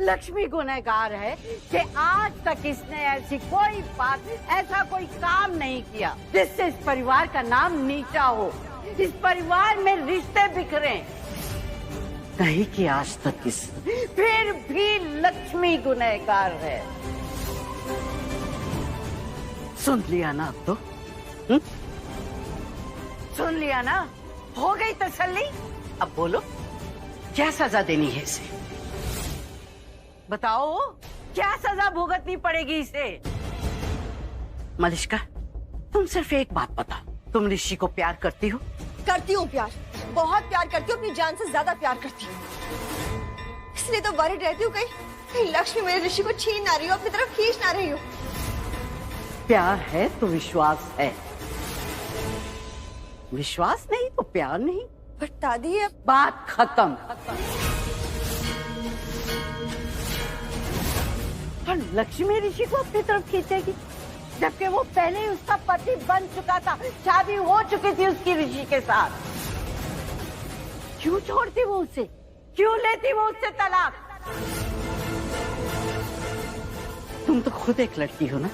लक्ष्मी गुनहगार है कि आज तक इसने ऐसी कोई बात, ऐसा कोई काम नहीं किया जिससे इस परिवार का नाम नीचा हो, इस परिवार में रिश्ते बिखरे। नहीं कि आज तक इस, फिर भी लक्ष्मी गुनहगार है। सुन लिया ना अब तो? सुन लिया ना? हो गई तसल्ली? अब बोलो क्या सजा देनी है इसे? बताओ क्या सजा भुगतनी पड़ेगी इसे? मलिष्का, तुम सिर्फ एक बात बताओ, तुम ऋषि को प्यार करती हो? करती हूँ प्यार, बहुत प्यार करती हूँ, अपनी जान से ज्यादा प्यार करती हूँ। इसलिए तो वरीड रहती हूँ कहीं लक्ष्मी मेरे ऋषि को छीन ना रही हो, अपनी तरफ खींच ना रही हो। प्यार है तो विश्वास है, विश्वास नहीं तो प्यार नहीं। पर दादी अब बात खत्म। और लक्ष्मी ऋषि को अपनी तरफ खींचेगी जबकि वो पहले ही उसका पति बन चुका था, शादी हो चुकी थी उसकी ऋषि के साथ। क्यों छोड़ती वो उसे? क्यों लेती वो उससे तलाक? तुम तो खुद एक लड़की हो ना,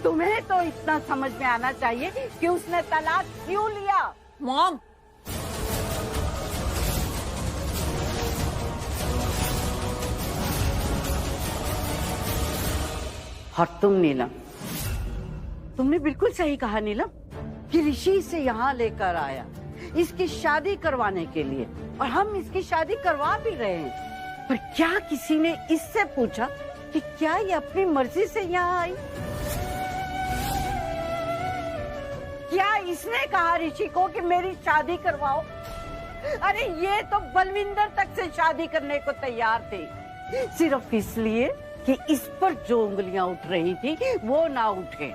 तुम्हें तो इतना समझ में आना चाहिए कि उसने तलाक क्यों लिया। मॉम, और तुम नीलम, तुमने बिल्कुल सही कहा नीलम कि ऋषि इसे यहाँ लेकर आया इसकी शादी करवाने के लिए, और हम इसकी शादी करवा भी रहे हैं। पर क्या किसी ने इससे पूछा कि क्या ये अपनी मर्जी से यहाँ आई? क्या इसने कहा ऋषि को कि मेरी शादी करवाओ? अरे ये तो बलविंदर तक से शादी करने को तैयार थे, सिर्फ इसलिए कि इस पर जो उंगलियां उठ रही थी वो ना उठे।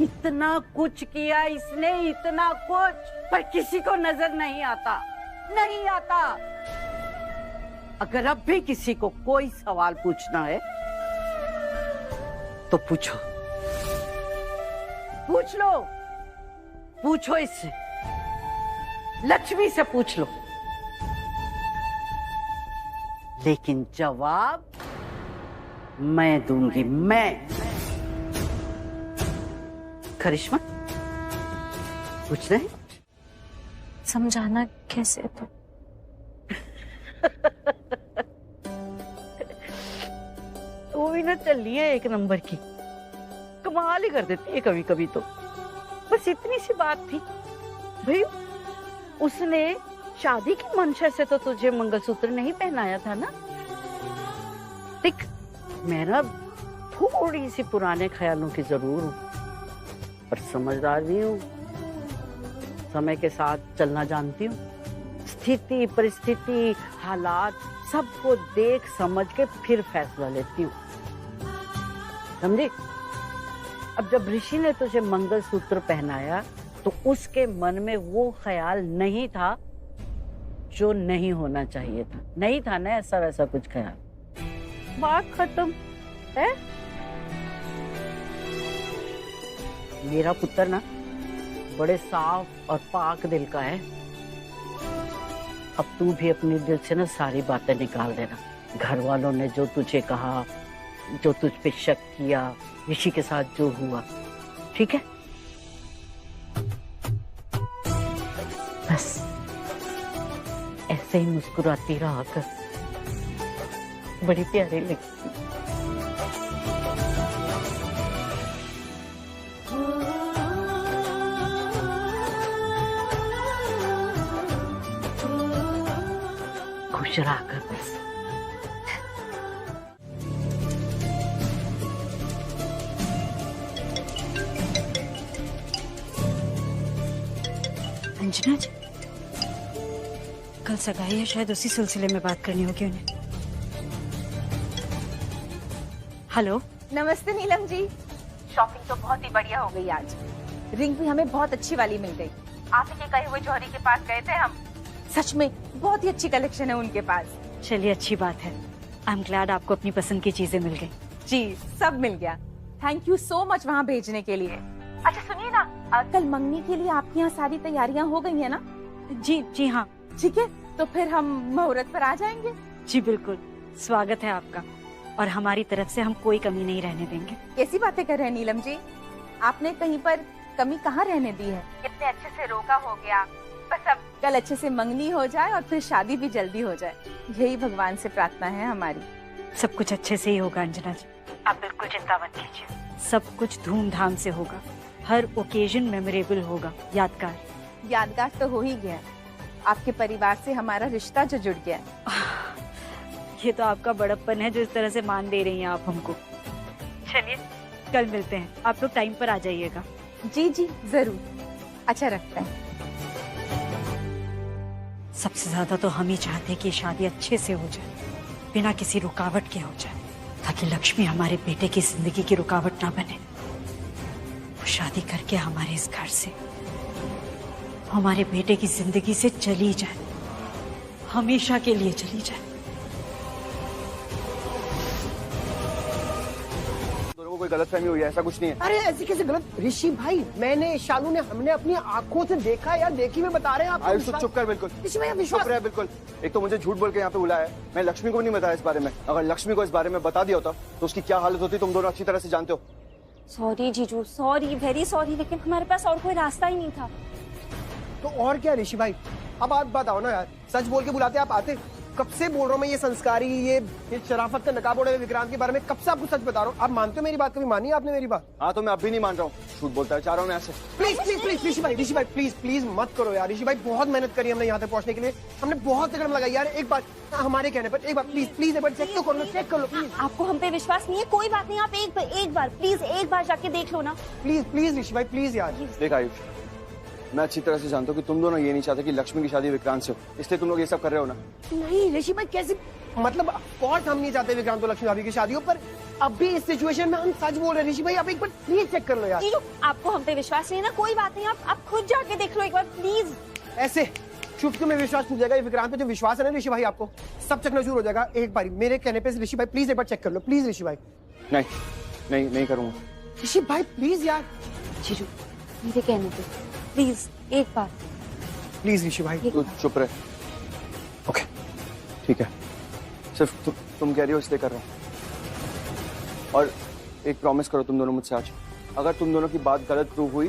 इतना कुछ किया इसने, इतना कुछ, पर किसी को नजर नहीं आता, नहीं आता। अगर अब भी किसी को कोई सवाल पूछना है तो पूछो, पूछ लो, पूछो इससे, लक्ष्मी से पूछ लो, लेकिन जवाब मैं दूंगी, मैं। करिश्मा, पूछ रहे? समझाना कैसे तो? वो भी ना चली है एक नंबर की, कमाल ही कर देती है कभी कभी तो। बस इतनी सी बात थी भाई, उसने शादी की मंशा से तो तुझे मंगलसूत्र नहीं पहनाया था ना। देख, मैं ना थोड़ी सी पुराने ख्यालों की जरूर हूँ, पर समझदार भी हूँ, समय के साथ चलना जानती हूँ। स्थिति, परिस्थिति, हालात सबको देख समझ के फिर फैसला लेती हूँ, समझी? अब जब ऋषि ने तुझे मंगलसूत्र पहनाया तो उसके मन में वो ख्याल नहीं था जो नहीं होना चाहिए था, नहीं था ना ऐसा वैसा कुछ ख्याल। बात खत्म है। मेरा पुत्र ना बड़े साफ और पाक दिल का है। अब तू भी अपने दिल से ना सारी बातें निकाल देना। घर वालों ने जो तुझे कहा, जो तुझ पे शक किया, ऋषि के साथ जो हुआ, ठीक है? ऐसे ही मुस्कुराती रहा कर, बड़ी प्यारी लगती। खुश रहा कर बस। अंजना जी, कल सगाई है, शायद उसी सिलसिले में बात करनी होगी उन्हें। हेलो, नमस्ते नीलम जी। शॉपिंग तो बहुत ही बढ़िया हो गई आज। रिंग भी हमें बहुत अच्छी वाली मिल गई। आप ही के कहे हुए जौहरी के पास गए थे हम। सच में बहुत ही अच्छी कलेक्शन है उनके पास। चलिए अच्छी बात है। आई एम ग्लैड आपको अपनी पसंद की चीजें मिल गई। जी सब मिल गया। थैंक यू सो मच वहाँ भेजने के लिए। अच्छा सुनिए ना, कल मंगनी के लिए आपके यहाँ सारी तैयारियाँ हो गई है ना? जी हाँ। ठीक है, तो फिर हम मुहूर्त पर आ जाएंगे। जी बिल्कुल, स्वागत है आपका, और हमारी तरफ से हम कोई कमी नहीं रहने देंगे। कैसी बातें कर रहे हैं नीलम जी? आपने कहीं पर कमी कहाँ रहने दी है? इतने अच्छे से रोका हो गया। बस अब कल अच्छे से मंगनी हो जाए और फिर शादी भी जल्दी हो जाए, यही भगवान से प्रार्थना है हमारी। सब कुछ अच्छे से ही होगा अंजना जी, आप बिल्कुल चिंता मत कीजिए। सब कुछ धूमधाम से होगा, हर ओकेजन मेमोरेबल होगा, यादगार। यादगार तो हो ही गया, आपके परिवार से हमारा रिश्ता जो जुड़ गया। ये तो आपका बड़प्पन है जो इस तरह से मान दे रही हैं आप हमको। चलिए कल मिलते हैं, आप लोग टाइम पर आ जाइएगा। जी जी जरूर। अच्छा रखते हैं। सबसे ज्यादा तो हम ही चाहते हैं कि शादी अच्छे से हो जाए, बिना किसी रुकावट के हो जाए, ताकि लक्ष्मी हमारे बेटे की जिंदगी की रुकावट ना बने। वो शादी करके हमारे इस घर से, हमारे बेटे की जिंदगी से चली जाए, हमेशा के लिए चली जाए। कोई गलतफहमी हुई है, ऐसा कुछ नहीं है। अरे ऐसी कैसे गलत? ऋषि भाई, मैंने शालू ने हमने अपनी आंखों से देखा यार, देखी में बता रहे हैं आप। आयुष चुप कर, बिल्कुल ऋषि भाई विश्वास चुप रहे, बिल्कुल। एक तो मुझे झूठ बोल के यहाँ पे बुलाया है, मैं लक्ष्मी को नहीं बताया इस बारे में। अगर लक्ष्मी को इस बारे में बता दिया होता तो उसकी क्या हालत होती तुम दोनों अच्छी तरह से जानते हो। सॉरी जीजू, सॉरी, वेरी सॉरी, लेकिन हमारे पास और कोई रास्ता ही नहीं था। तो और क्या ऋषि भाई, अब आप बताओ ना यार, सच बोल के बुलाते आप आते। कब से बोल रहा हूँ मैं, ये संस्कारी, ये शराफत का नकाब ओढ़े हुए विक्रांत के बारे में कब से आपको सच बता रहा हूँ। आप मानते हो मेरी बात? कभी मानी आपने मेरी बात? हाँ तो मैं अब भी नहीं मान रहा हूँ, झूठ बोलता है चाह रहा हूँ ऐसे। प्लीज प्लीज प्लीज ऋषि भाई प्लीज प्लीज मत करो यार। ऋषि भाई बहुत मेहनत करी हमने यहाँ तक पहुँचने के लिए, हमने बहुत कदम लगाई यार। एक बार हमारे कहने पर एक बार प्लीज प्लीज एक बार चेक तो कर लो, चेक कर लो प्लीज। आपको हम पे विश्वास नहीं है? कोई बात नहीं, आप एक बार प्लीज एक बार जाके देख लो ना। प्लीज प्लीज ऋषि भाई प्लीज यार। देख आयुष, मैं अच्छी तरह से जानता हूँ कि तुम दोनों ये नहीं चाहते कि लक्ष्मी की शादी विक्रांत से हो, इसलिए तुम लोग ये सब कर रहे हो ना। नहीं ऋषि भाई कैसे, मतलब ऑफकोर्स हम नहीं चाहते विक्रांत और लक्ष्मी भाभी की शादी हो, पर अब भी इस सिचुएशन में हम सच बोल रहे हैं। ऋषि भाई आप एक बार प्लीज चेक कर लो यार। आपको हम पे विश्वास नहीं है ना? कोई बात नहीं, आप खुद जाके देख लो एक बार प्लीज। ऐसे चुटकी में विश्वास टूट जाएगा। विक्रांत पे जो विश्वास है ना ऋषि भाई, आपको सब चकनाचूर हो जाएगा एक बार मेरे कहने पे। ऋषि भाई प्लीज एक बार चेक कर लो प्लीज। ऋषि भाई नहीं करूंगा। ऋषि भाई प्लीज यार। जीजू मेरे कहने पे प्लीज एक बार। प्लीज ऋषि भाई। तू चुप रहे। ओके ठीक है, सिर्फ तुम कह रही हो इसलिए कर रहा हूँ। और एक प्रॉमिस करो तुम दोनों मुझसे आज, अगर तुम दोनों की बात गलत प्रूव हुई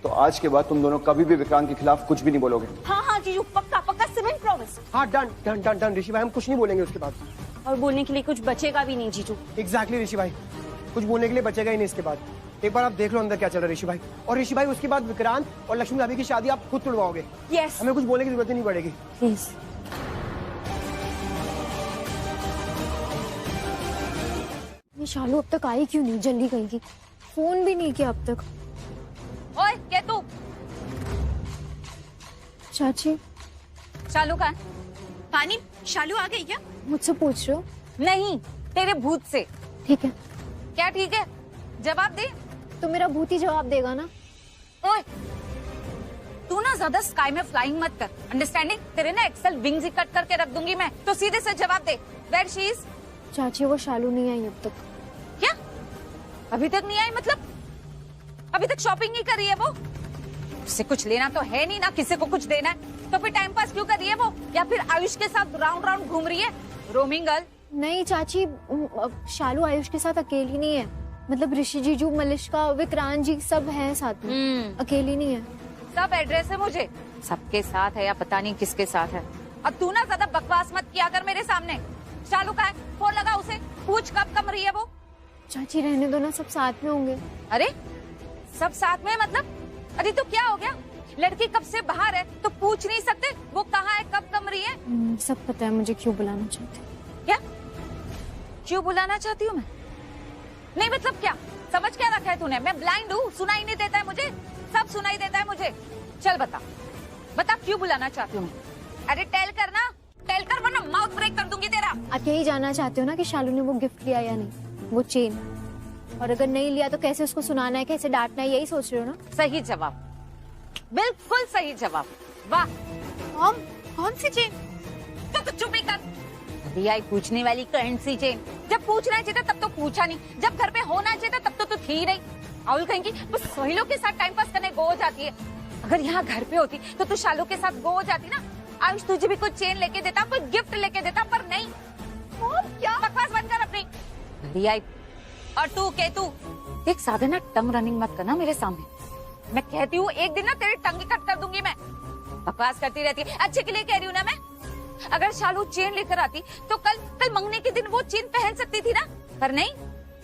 तो आज के बाद तुम दोनों कभी भी विक्रांत के खिलाफ कुछ भी नहीं बोलोगे। हाँ जीजू, पक्का पक्का सीमेंट प्रॉमिस। हाँ डन डन डन डन ऋषि भाई, हम कुछ नहीं बोलेंगे उसके बाद। और बोलने के लिए कुछ बचेगा भी नहीं जीजू। एग्जैक्टली ऋषि भाई, कुछ बोलने के लिए बचेगा ही नहीं इसके बाद। एक बार आप देख लो अंदर क्या चल रहा है ऋषि भाई। और ऋषि भाई उसके बाद विक्रांत और लक्ष्मी भाभी की शादी आप खुद तुड़वाओगे। यस, हमें कुछ बोलने की जरूरत ही नहीं पड़ेगी। प्लीज। ये शालू अब तक आई क्यों नहीं? जल्दी गई थी, फोन भी नहीं किया अब तक। ओए क्या तू? चाची शालू कहाँ है? पानी, शालू आ गई क्या? मुझसे पूछ रहे हो? नहीं, तेरे भूत से। ठीक है। क्या ठीक है? जवाब दे। तो मेरा भूत ही जवाब देगा ना। ओए तू ना ज्यादा स्काई में फ्लाइंग मत कर, अंडरस्टैंडिंग? तेरे ना एक्सेल विंग्स ही कट करके रख दूंगी मैं, तो सीधे से जवाब दे। Where she is? चाची वो शालू नहीं आई अब तक। क्या अभी तक नहीं आई? मतलब अभी तक शॉपिंग नहीं कर रही है वो? उससे कुछ लेना तो है नहीं ना, किसी को कुछ देना है तो फिर टाइम पास क्यों कर रही है वो? या फिर आयुष के साथ राउंड राउंड घूम रही है, रोमिंग गर्ल? नहीं चाची, शालू आयुष के साथ अकेली नहीं है। मतलब ऋषि जीजू, मलिष्का, विक्रांत जी सब हैं साथ में, अकेली नहीं है। सब एड्रेस है मुझे, सबके साथ है या पता नहीं किसके साथ है। अब तू ना ज्यादा बकवास मत किया कर मेरे सामने। शालू का है, फोन लगा उसे, पूछ कब कम रही है वो। चाची रहने दो ना, सब साथ में होंगे। अरे सब साथ में मतलब? अरे तो क्या हो गया, लड़की कब से बाहर है तो पूछ नहीं सकते वो कहाँ है, कब कम रही है? सब पता है मुझे क्यों बुलाना चाहते। क्या क्यों बुलाना चाहती हूँ मैं? नहीं मतलब क्या समझ क्या रखा है तूने? मैं ब्लाइंड हूँ, सुनाई नहीं देता है मुझे? सब सुनाई देता है मुझे। चल बता बता क्यों बुलाना चाहती हूँ? अरे टेल करना, टेल कर वरना माउथ ब्रेक कर दूंगी तेरा। आप यही जानना चाहते हो ना कि शालू ने वो गिफ्ट लिया या नहीं, वो चेन, और अगर नहीं लिया तो कैसे उसको सुनाना है, कैसे डांटना है, यही सोच रहे हो ना? सही जवाब, बिल्कुल सही जवाब। वाह, कौन सी चेन? तो चुप ही कर। दिया पूछने वाली कौन सी चेन? जब पूछना चाहिए तब तो पूछा नहीं, जब घर पे होना चाहिए तब तो थी ही नहीं। आउल कहेंगी बस सहेलियों के साथ टाइम पास करने गो हो जाती है। अगर यहाँ घर पे होती तो तू शालू के साथ गो हो जाती ना। आयुष तुझे भी कुछ चेन लेके देता, कोई गिफ्ट लेके देता, पर नहीं। क्या बकवास बंद कर अपनी। दिया और तू केतु, एक साधना टंग रनिंग मत करना मेरे सामने। मैं कहती हूँ एक दिन ना तेरी टंगी कट कर दूंगी मैं। बकवास करती रहती है, अच्छे के लिए कह रही हूँ ना मैं। अगर शालू चेन लेकर आती तो कल मंगने के दिन वो चेन पहन सकती थी ना, पर नहीं।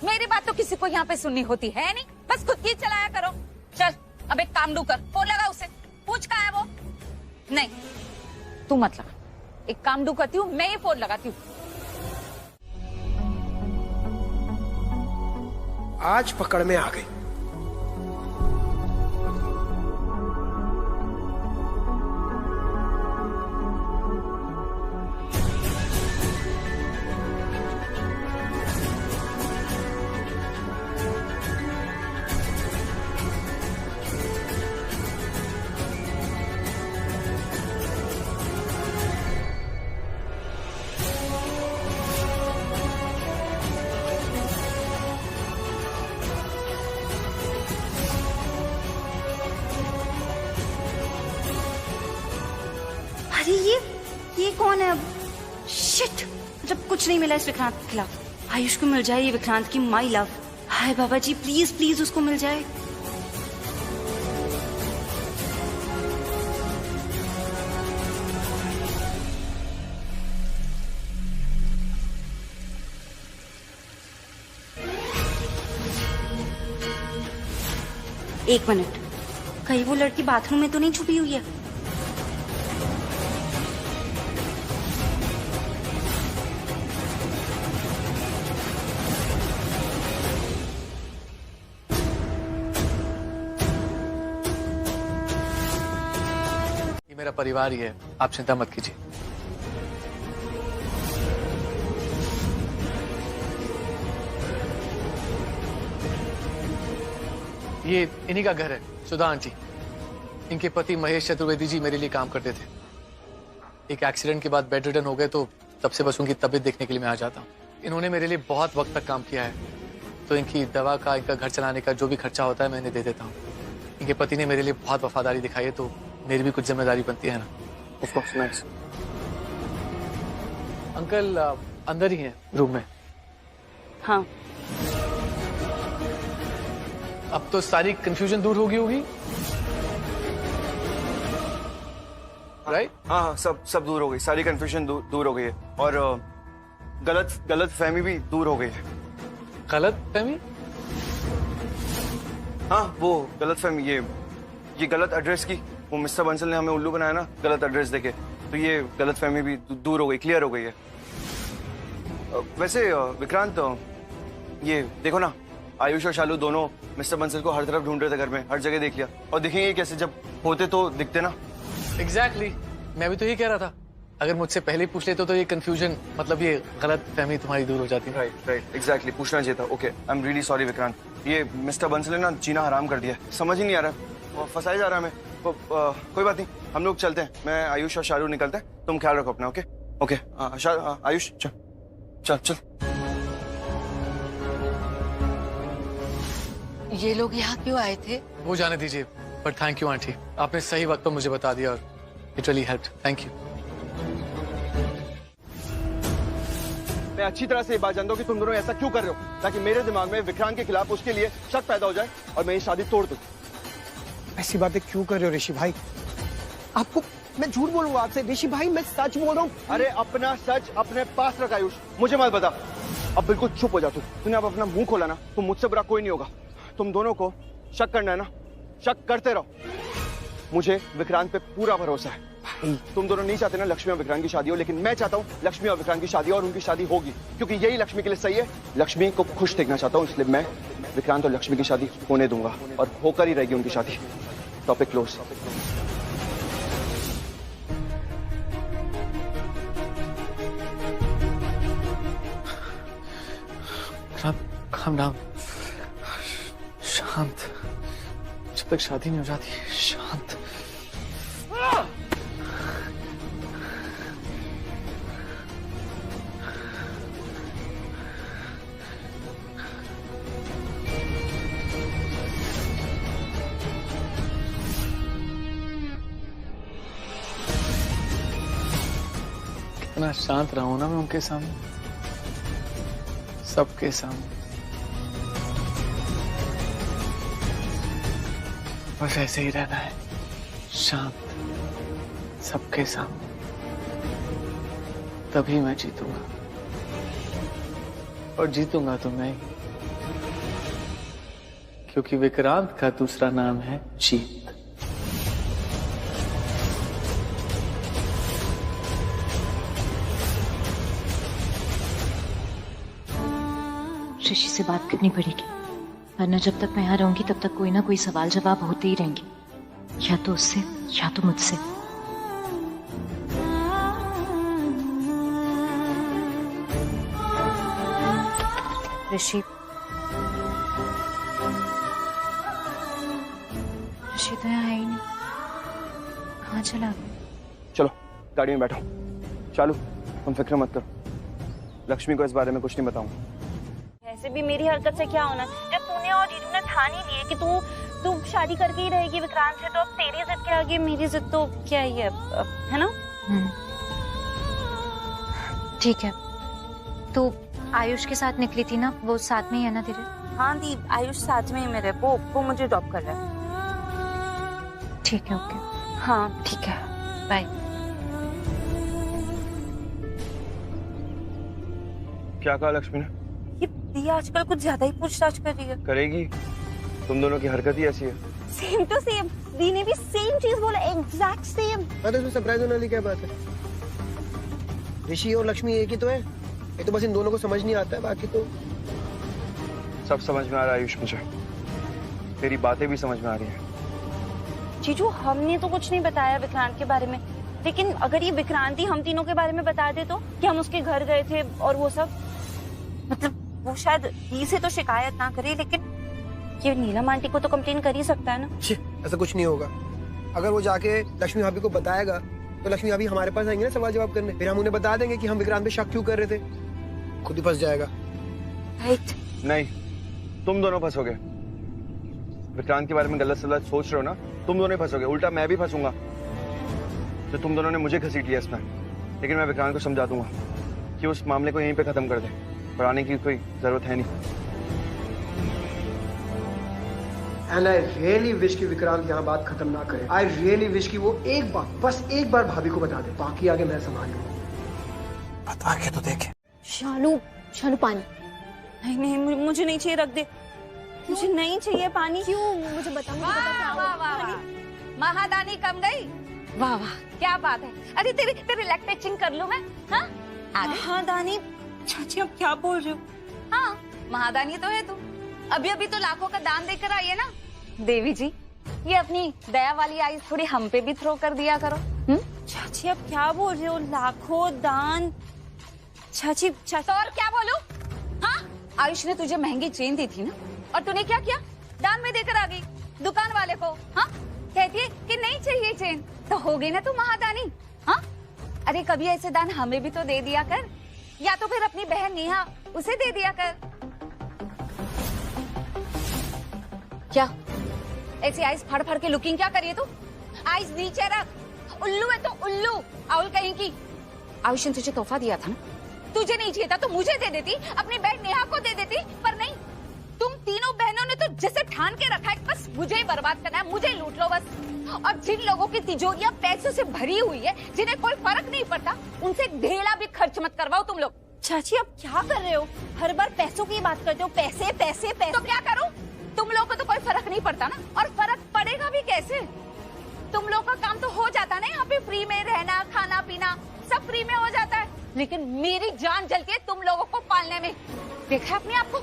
मेरी बात तो किसी को यहाँ पे सुननी होती है नहीं, बस खुद की चलाया करो। चल अब एक काम डू कर, फोन लगा उसे, पूछ कहाँ है वो। नहीं तू मत लगा, एक काम डू करती हूँ, मैं ही फोन लगाती हूँ। आज पकड़ में आ गई। अरे ये कौन है अब? शिट, जब कुछ नहीं मिला इस विक्रांत के खिलाफ। आयुष को मिल जाए ये विक्रांत की माई लव। हाय बाबा जी, प्लीज प्लीज उसको मिल जाए। एक मिनट, कहीं वो लड़की बाथरूम में तो नहीं छुपी हुई है? मेरा परिवार ही है, आप चिंता मत कीजिए। ये इन्हीं का घर है, सुधा आंटी। इनके पति महेश चतुर्वेदी जी मेरे लिए काम करते थे। एक एक्सीडेंट के बाद बेड रिडन हो गए तो तब से बस उनकी तबीयत देखने के लिए मैं आ जाता हूँ। इन्होंने मेरे लिए बहुत वक्त तक काम किया है, तो इनकी दवा का, इनका घर चलाने का जो भी खर्चा होता है मैं इन्हें दे देता हूँ। इनके पति ने मेरे लिए बहुत वफादारी दिखाई है, तो मेरी भी कुछ जिम्मेदारी बनती है ना। Of course, nice. अंकल अंदर ही हैं रूम में। हाँ। अब तो सारी कंफ्यूजन दूर होगी राइट? हाँ, सब दूर हो गई, सारी कंफ्यूजन दूर हो गई है, और गलत फहमी भी दूर हो गई है। गलत फहमी? हाँ, वो गलत फहमी, ये गलत एड्रेस की, वो मिस्टर बंसल ने हमें उल्लू बनाया ना गलत एड्रेस देके, तो ये गलत फहमी भी दूर हो गई, क्लियर हो गई है। वैसे विक्रांत, ये देखो ना, आयुष और शालू दोनों मिस्टर बंसल को हर तरफ ढूंढ रहे थे, घर में हर जगह देख लिया, और दिखेंगे कैसे, जब होते तो दिखते ना। एग्जैक्टली, मैं भी तो ये कह रहा था, अगर मुझसे पहले पूछ लेते तो ये कंफ्यूजन, मतलब ये गलत फहमी तुम्हारी दूर हो जाती। राइट, एग्जैक्टली, पूछना चाहिए था। Okay, I am really sorry Vikrant, ये मिस्टर बंसल ने ना जीना हराम कर दिया, समझ ही नहीं आ रहा, फंसाया जा रहा है हमें। कोई बात नहीं, हम लोग चलते हैं, मैं आयुष और शालू निकलते हैं, तुम ख्याल रखो अपना। ओके ओके, आयुष चल चल चल। ये लोग यहाँ क्यों आए थे? वो जाने दीजिए, पर थैंक यू आंटी, आपने सही वक्त पर मुझे बता दिया और it really helped, thank you. मैं अच्छी तरह से ये बात जानता हूँ कि तुम दोनों ऐसा क्यों कर रहे हो, ताकि मेरे दिमाग में विक्रांत के खिलाफ उसके लिए शक पैदा हो जाए और मैं ये शादी तोड़ दूं। ऐसी बातें क्यों कर रहे हो ऋषि भाई? आपको मैं झूठ बोलूंगा आपसे ऋषि भाई, मैं सच बोल रहा हूँ। अरे अपना सच अपने पास रख आयुष, मुझे मत बता। अब बिल्कुल चुप हो जा तू। तूने अब अपना मुंह खोला ना तो मुझसे बुरा कोई नहीं होगा। तुम दोनों को शक करना है ना, शक करते रहो। मुझे विक्रांत पे पूरा भरोसा है। तुम दोनों नहीं चाहते ना लक्ष्मी और विक्रांत की शादी हो, लेकिन मैं चाहता हूँ लक्ष्मी और विक्रांत की शादी, और उनकी शादी होगी क्योंकि यही लक्ष्मी के लिए सही है। लक्ष्मी को खुश देखना चाहता हूँ, इसलिए मैं विक्रांत और लक्ष्मी की शादी होने दूंगा और होकर ही रहेगी उनकी शादी। Topic close. calm down, शांत। जब तक शादी नहीं हो जाती शांत। कितना शांत रहा हूं ना मैं उनके सामने, सबके सामने। बस ऐसे ही रहना है, शांत, सबके सामने। तभी मैं जीतूंगा, और जीतूंगा तो मैं ही, क्योंकि विक्रांत का दूसरा नाम है जीत। ऋषि से बात करनी पड़ेगी, वरना जब तक मैं यहाँ रहूंगी तब तक कोई ना कोई सवाल जवाब होते ही रहेंगे, या तो उससे या तो मुझसे। ऋषि तो यहाँ है ही नहीं, कहाँ चला गया? चलो गाड़ी में बैठो। चालू, तुम फिक्र मत करो, लक्ष्मी को इस बारे में कुछ नहीं बताऊंगा। ऐसे भी मेरी हरकत से क्या होना, जब तूने और जीजू ने ठान ही लिए कि तू शादी करके ही रहेगी विक्रांत से, तो अब तेरी जिद के आगे मेरी जिद तो क्या ही है ना? ठीक है, तो आयुष के साथ निकली थी ना, वो साथ में ही है ना तेरे? हाँ दी, आयुष साथ में ही मेरे, वो मुझे ड्रॉप कर रहा है। ठीक है, ओके। हाँ ठीक है, बाय। क्या कहा लक्ष्मी ने? ये दी आजकल कुछ ज्यादा ही पूछताछ कर रही है। करेगी, तुम दोनों की हरकत ही ऐसी है। सेम टू सेम, दी ने भी सेम चीज बोला, एग्जैक्ट सेम। अरे इसमें सरप्राइज होने वाली क्या बात है? ऋषि और लक्ष्मी एक ही तो है, ये तो बस इन दोनों को समझ नहीं आता है, बाकी तो सब समझ में आ रहा है आयुष मुझे, तेरी बातें भी समझ में आ रही है। जीजू हमने तो कुछ नहीं बताया विक्रांत के बारे में, लेकिन अगर ये विक्रांत ही हम तीनों के बारे में बता दे तो कि हम उसके घर गए थे और वो सब, मतलब वो शायद दी से तो शिकायत ना करे, लेकिन ये नीलम आंटी को तो कंप्लेन कर ही सकता है ना। ऐसा कुछ नहीं होगा। अगर वो जाके लक्ष्मी भाभी को बताएगा तो लक्ष्मी भाभी हमारे पास आएंगे ना सवाल जवाब करने, फिर हम उन्हें बता देंगे कि हम विक्रांत पे शक क्यों कर रहे थे, खुद ही फंस जाएगा। राइट। नहीं, तुम दोनों फंसोगे। विक्रांत के बारे में गलत सलत सोच रहे हो ना, तुम दोनों ही फंसोगे, उल्टा मैं भी फंसूंगा। तो तुम दोनों ने मुझे घसीट लिया इसमें, लेकिन मैं विक्रांत को समझा दूंगा कि उस मामले को यहीं पे खत्म कर दे, बढ़ाने की कोई जरूरत है नहीं। And I really wish कि विक्रांत यहाँ बात खत्म ना करे। I really wish कि वो एक बार, बस एक बार भाभी को बता दे, बाकी आगे मैं संभाल लूंगा। बता के तो देखे। शालू पानी। नहीं नहीं, मुझे नहीं चाहिए, रख दे, मुझे नहीं चाहिए पानी। क्यों? मुझे बता, महादानी कम गई। वाह वाह, क्या बात है। अरे तेरे लेग टचिंग कर लूं मैं? हाँ महादानी। चाची अब क्या बोल रहे हो? हाँ महादानी तो है तू, अभी अभी तो लाखों का दान देकर आई है ना। देवी जी, ये अपनी दया वाली आइस थोड़ी हम पे भी थ्रो कर दिया करो। चाची अब क्या बोल रहे हो? लाखों दान? चाची तो और क्या बोलूं? हाँ, आयुष ने तुझे महंगी चेन दी थी ना, और तूने क्या किया? दान में देकर आ गई दुकान वाले को। हाँ, कहती है कि नहीं चाहिए चेन, तो हो गई ना तू महादानी। हाँ, अरे कभी ऐसे दान हमें भी तो दे दिया कर, या तो फिर अपनी बहन नेहा उसे दे दिया कर। क्या ऐसी आइस फाड़ फाड़ के लुकिंग क्या करिए तू? आइस नीचे रख, उल्लू है तो उल्लू, आउल कहीं की। आयुष ने तुझे तोहफा दिया था ना, तुझे नहीं चाहिए था तो मुझे दे देती, अपनी बहन नेहा को दे देती, पर नहीं, तुम तीनों बहनों ने तो जैसे ठान के रखा है बस मुझे ही बर्बाद करना है, मुझे ही लूट लो बस। और जिन लोगों की तिजोरियां पैसों से भरी हुई है, जिन्हें कोई फर्क नहीं पड़ता, उनसे ढेला भी खर्च मत करवाओ तुम लोग। चाची अब क्या कर रहे हो? हर बार पैसों की बात करते हो, पैसे पैसे पैसे। तो क्या करूं? तुम लोगों को तो कोई फर्क नहीं पड़ता ना, और फर्क पड़ेगा भी कैसे? तुम लोग का काम तो हो जाता ना, यहाँ पे फ्री में रहना खाना पीना सब फ्री में हो जाता है, लेकिन मेरी जान जलती है तुम लोगों को पालने में। देखा अपने आप को?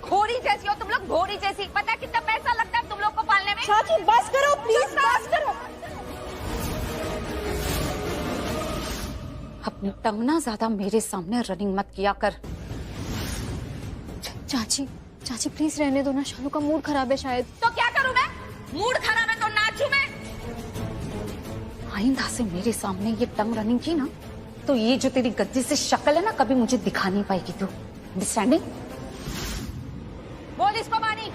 घोड़ी जैसी हो तुम लोग, घोड़ी जैसी। पता है कितना पैसा लगता है तुम लोग को पालने में? चाची बस करो प्लीज, बस करो। अपनी टंग ना ज्यादा मेरे सामने रनिंग मत किया कर। चाची चाची प्लीज रहने दो ना, शालू का मूड खराब है शायद। तो क्या करूं मैं? मूड खराब है तो नाचूं मैं? आइंदा से मेरे सामने ये टंग रनिंग की ना, तो ये जो तेरी गद्दी से शक्ल है ना, कभी मुझे दिखा नहीं पाएगी तू। अंडरस्टैंडिंग? बोल इसको बानी,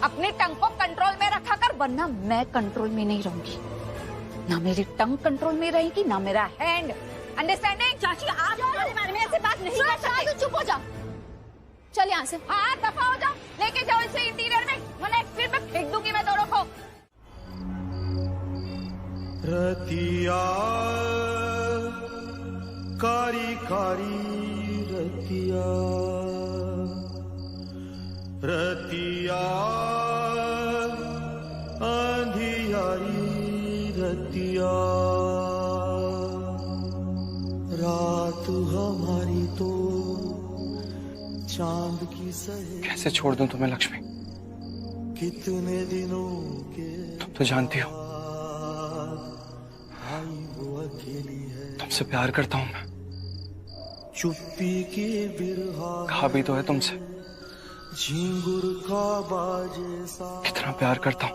अपनी टंग को कंट्रोल में रखा कर, वरना मैं कंट्रोल में नहीं रहूंगी। ना मेरी टंग कंट्रोल में रहेगी, ना मेरा हैंड। अंडरस्टैंडिंग? चाची आप हमारे बारे में ऐसे बात नहीं कर सकते। चुप हो जा, चल यहाँ से। हाँ दफा हो जाओ, लेके जाओ इसे इंटीरियर में, वरना एक फिर में फेंक दूंगी मैं दोनों को। रतिया कारी कारी रतिया, रतिया अंधियारी रतिया, रात हमारी तो चांद की सहे। कैसे छोड़ दूं तुम्हें लक्ष्मी? कितने दिनों के तुम तो जानती हो तुमसे प्यार करता हूं मैं। चुप्पी की बिरहा कहा भी तो है तुमसे झिंगुर का बाजे सा, कितना प्यार करता हूं।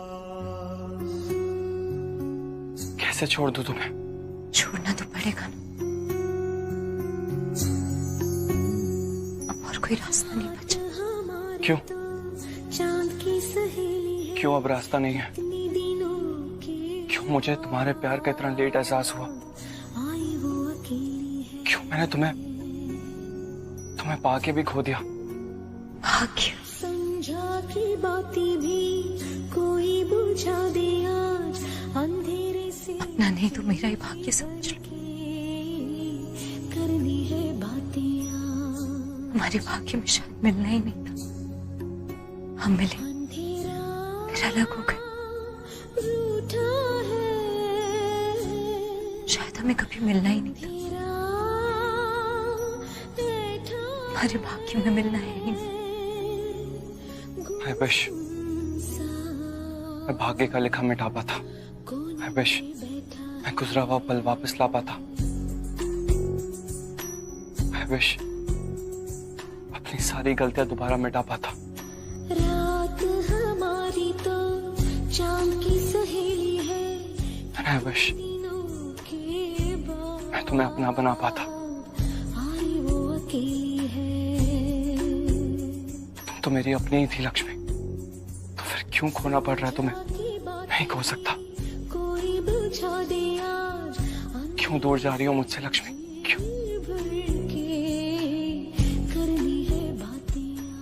कैसे छोड़ दूं तुम्हें? छोड़ना तो पड़ेगा ना, अब और कोई रास्ता नहीं बचा। क्यों? क्यों अब रास्ता नहीं है? क्यों मुझे तुम्हारे प्यार का इतना लेट एहसास हुआ? क्यों मैंने तुम्हें पाके भी खो दिया? भाग्य समझा की बातें भी कोई बुझा दे आज अंधेरे से। अपना नहीं तो मेरा ही भाग्य समझ लो। करनी है बातें हमारे भाग्य में शायद मिलना ही नहीं था, हम मिले फिर अलग हो गए। शायद हमें कभी मिलना ही नहीं था, हमारे भाग्य में मिलना है ही नहीं। I wish मैं भाग्य का लिखा मिटा पाता। I wish मैं गुजरा हुआ पल वापस ला पाता। I wish अपनी सारी गलतियां दोबारा मिटा पाता। रात हमारी तो चांद की सहेली है। And I wish मैं तुम्हें अपना बना पाता। तुम तो मेरी अपनी ही थी लक्ष्मी, तो फिर क्यों खोना पड़ रहा है तुम्हें? नहीं खो सकता। क्यों दूर जा रही हो मुझसे लक्ष्मी? क्यों?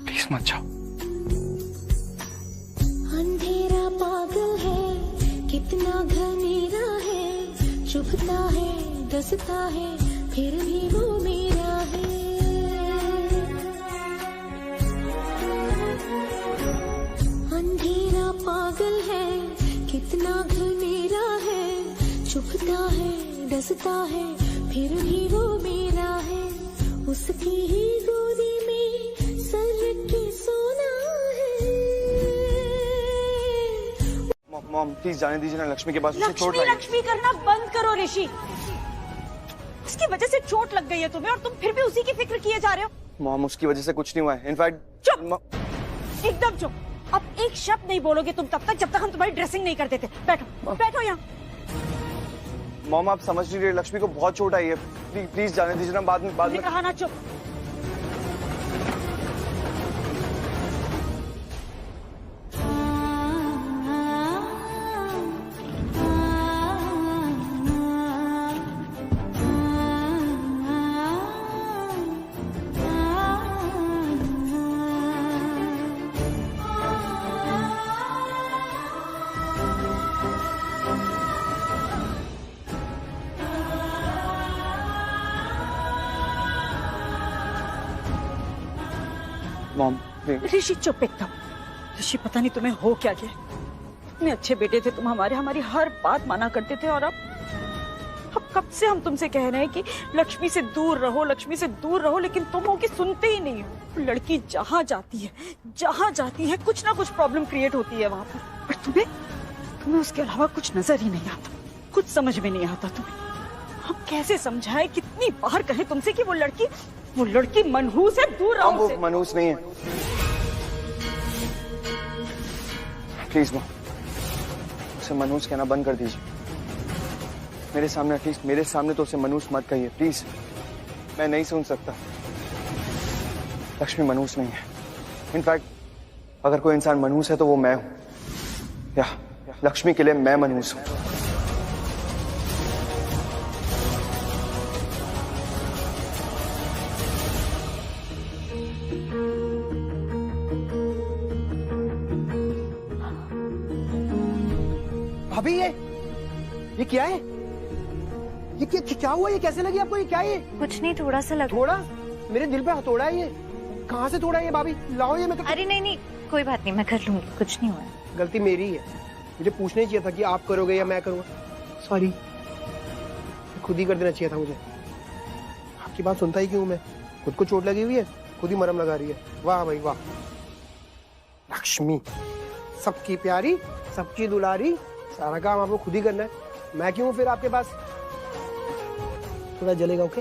प्लीज मत जाओ। अंधेरा पागल है, कितना घनेरा है, चुभता है डसता है, फिर भी वो मेरा है। अंधेरा पागल है, कितना घनेरा है, चुभता है डसता है, फिर भी वो मेरा है। उसकी ही गोदी में सर के सोना है। मॉम प्लीज जाने दीजिए ना लक्ष्मी के पास, उसे चोट लक्ष्मी लगी। लक्ष्मी करना बंद करो ऋषि। उसकी वजह से चोट लग गई है तुम्हें और तुम फिर भी उसी की फिक्र किए जा रहे हो। मॉम उसकी वजह से कुछ नहीं हुआ है। इनफैक्ट चुप, एकदम चुप। अब एक शब्द नहीं बोलोगे तुम तब तक जब तक हम तुम्हारी ड्रेसिंग नहीं कर देते। बैठो बैठो यहाँ। मॉम आप समझ नहीं रहे, लक्ष्मी को बहुत चोट आई है। प्लीज जाने दीजिए ना, बाद में कहा ना चुप। मॉम ऋषि चुप एकदम। ऋषि पता नहीं तुम्हें हो क्या गया। इतने अच्छे बेटे थे तुम हमारे, हमारी हर बात माना करते थे, और अब कब से हम तुमसे कह रहे हैं कि लक्ष्मी से दूर रहो, लक्ष्मी से दूर रहो, लेकिन तुम हो कि सुनते ही नहीं हो। लड़की जहाँ जाती है कुछ ना कुछ प्रॉब्लम क्रिएट होती है वहां पर, और तुम्हें उसके अलावा कुछ नजर ही नहीं आता, कुछ समझ में नहीं आता तुम्हें। हम कैसे समझाए, कितनी बार कहे तुमसे कि वो लड़की मनहूस है, दूर रहो वो मनहूस नहीं है। प्लीज मॉम, उसे मनहूस कहना बंद कर दीजिए। मेरे सामने, एटलीस्ट मेरे सामने तो उसे मनहूस मत कहिए प्लीज। मैं नहीं सुन सकता। लक्ष्मी मनहूस नहीं है। इनफैक्ट अगर कोई इंसान मनहूस है तो वो मैं हूं, या लक्ष्मी के लिए मैं मनहूस हूं। भाभी ये क्या है? ये क्या हुआ? ये कैसे लगी आपको? ये क्या है? कुछ नहीं, थोड़ा सा लगा। थोड़ा? मेरे दिल पे हथौड़ा है ये। कहाँ से तोड़ा है ये भाभी? लाओ ये। मैं अरे नहीं, कोई बात नहीं, मैं कर लूंगी, कुछ नहीं हुआ। गलती मेरी है, मुझे पूछना ही चाहिए था कि आप करोगे या मैं करूँगा। सॉरी, खुद ही कर देना चाहिए था मुझे। आपकी बात सुनता ही क्यों मैं? खुद को चोट लगी हुई है, खुद ही मरहम लगा रही है। वाह भाई वाह। लक्ष्मी सबकी प्यारी, सबकी दुलारी, सारा काम आपको खुद ही करना है। मैं क्यों फिर आपके पास? थोड़ा जलेगा। ओके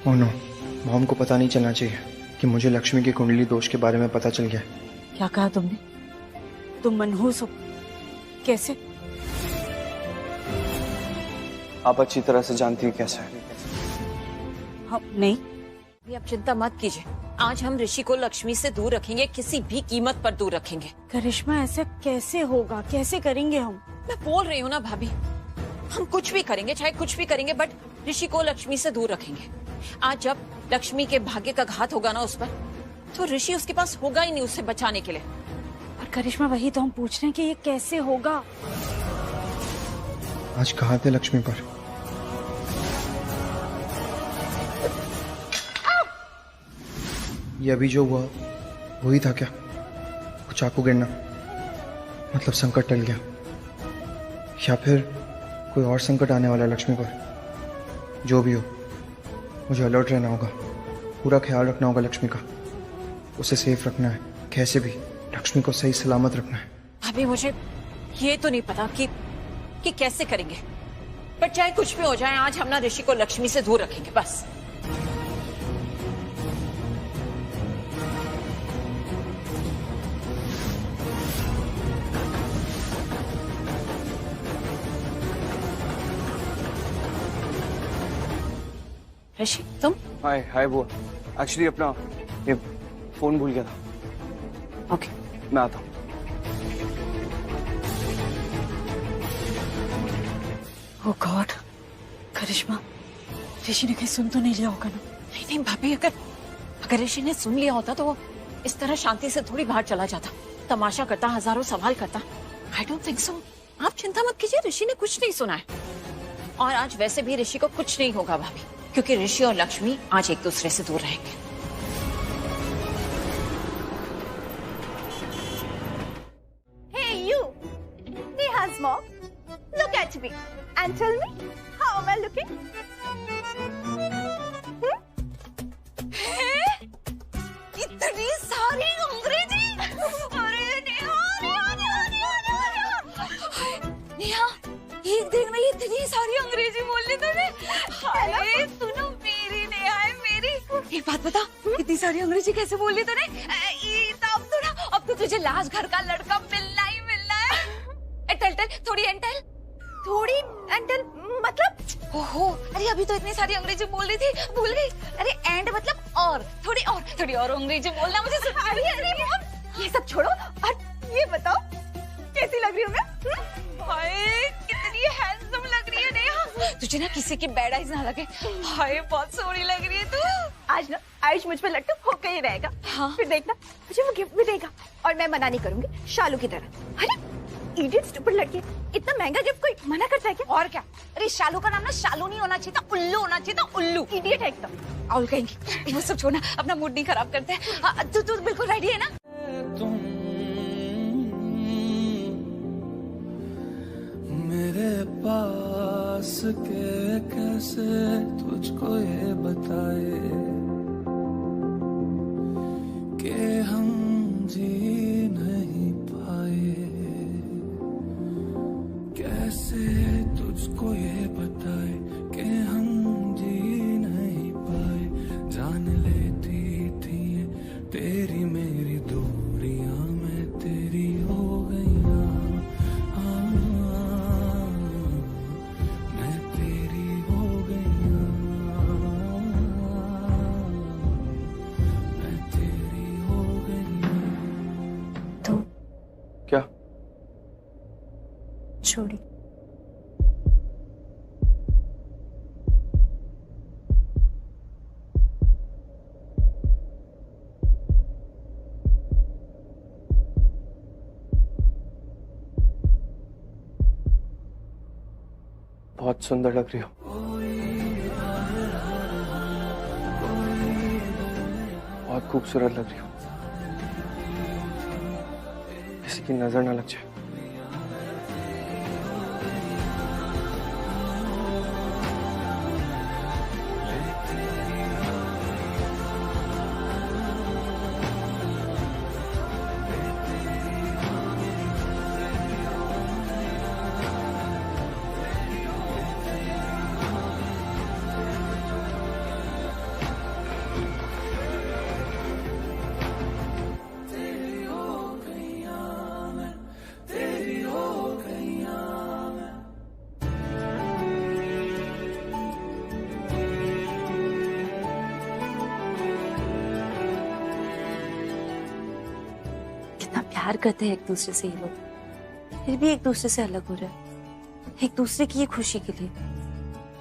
ओह नो, मॉम को पता नहीं चलना चाहिए कि मुझे लक्ष्मी की कुंडली दोष के बारे में पता चल गया। क्या कहा तुमने? तुम मनहूस हो? कैसे? आप अच्छी तरह से जानती हैं कैसे। हम नहीं। आप चिंता मत कीजिए, आज हम ऋषि को लक्ष्मी से दूर रखेंगे, किसी भी कीमत पर दूर रखेंगे। करिश्मा ऐसा कैसे होगा? कैसे करेंगे हम? मैं बोल रही हूँ ना भाभी, हम कुछ भी करेंगे, चाहे कुछ भी करेंगे, बट ऋषि को लक्ष्मी से दूर रखेंगे। आज जब लक्ष्मी के भाग्य का घात होगा ना उस पर, तो ऋषि उसके पास होगा ही नहीं उसे बचाने के लिए। और करिश्मा वही तो हम पूछ रहे हैं कि ये कैसे होगा? आज कहाँ थे लक्ष्मी पर? ये अभी जो हुआ वही था क्या? वो चाकू गिरना, मतलब संकट टल गया, या फिर कोई और संकट आने वाला है लक्ष्मी पर? जो भी हो, मुझे अलर्ट रहना होगा, पूरा ख्याल रखना होगा लक्ष्मी का, उसे सेफ रखना है, कैसे भी लक्ष्मी को सही सलामत रखना है। अभी मुझे ये तो नहीं पता कि कैसे करेंगे, पर चाहे कुछ भी हो जाए, आज हम ना ऋषि को लक्ष्मी से दूर रखेंगे बस। ऋषि तुम? हाय वो एक्चुअली अपना ये फोन भूल गया था। ओके मैं आता हूँ। ओह गॉड, करिश्मा ऋषि ने कहीं सुन तो नहीं लिया होगा ना? नहीं भाभी, अगर ऋषि ने सुन लिया होता तो वो इस तरह शांति से थोड़ी बाहर चला जाता, तमाशा करता, हजारों सवाल करता। I don't think so. आप चिंता मत कीजिए, ऋषि ने कुछ नहीं सुना है, और आज वैसे भी ऋषि को कुछ नहीं होगा भाभी, क्योंकि ऋषि और लक्ष्मी आज एक दूसरे से दूर रहेंगे। Hey you, Neha's mom, look at me and tell me how am I looking? इतनी सारी अंग्रेजी! अरे नेहा, एक दिन में इतनी सारी अंग्रेजी बोल ली तूने। अरे सुनो, मेरी नेहा है मेरी। एक बात बता, इतनी सारी अंग्रेजी कैसे बोल ली तूने? अब तो तुझे लास्ट घर का लड़का मिलना ही मिलना है। थोड़ी एंटल मतलब? ओहो, अरे अभी तो इतनी सारी अंग्रेजी बोल रही थी, भूल गई। अरे एंड मतलब और, थोड़ी और अंग्रेजी बोलना मुझे सुन। अरे ये सब छोड़ो और ये बताओ कैसी लग रही हूँ मैं? हाय कितनी हैंडसम लग रही है नेहा। तुझे ना किसी की बैड आइज ना लगे। हाय बहुत सोहनी लग रही है तू। आज ना आयुष मुझ पर लटक होकर ही रहेगा। हाँ। फिर देखना मुझे वो गिफ्ट भी देगा और मैं मना नहीं करूंगी शालू की तरह। अरे इडियट स्टूपिड लड़के, इतना महंगा गिफ्ट कोई मना करता है क्या? और क्या? अरे शालू का नाम ना शालू नहीं होना चाहिए था, उल्लू होना चाहिए था, उल्लू। इडियट है एकदम। और कहेंगे वो सब छोड़ना, अपना मूड नहीं खराब करते हैं। तू बिल्कुल रेडी है ना? मेरे पास के कैसे तुझको ये बताए कि हम जी नहीं पाए, कैसे तुझको ये बताए कि हम जी नहीं पाए। जान लेती थी तेरी मेरी दूरियां मैं तेरी हो गई। क्या? छोड़ी। बहुत सुंदर लग रही हो। बहुत खूबसूरत लग रही हो। किसी की नजर ना लग जाए। प्यार करते हैं एक दूसरे से, ये लोग फिर भी एक दूसरे से अलग हो रहे हैं, एक दूसरे की ये खुशी के लिए।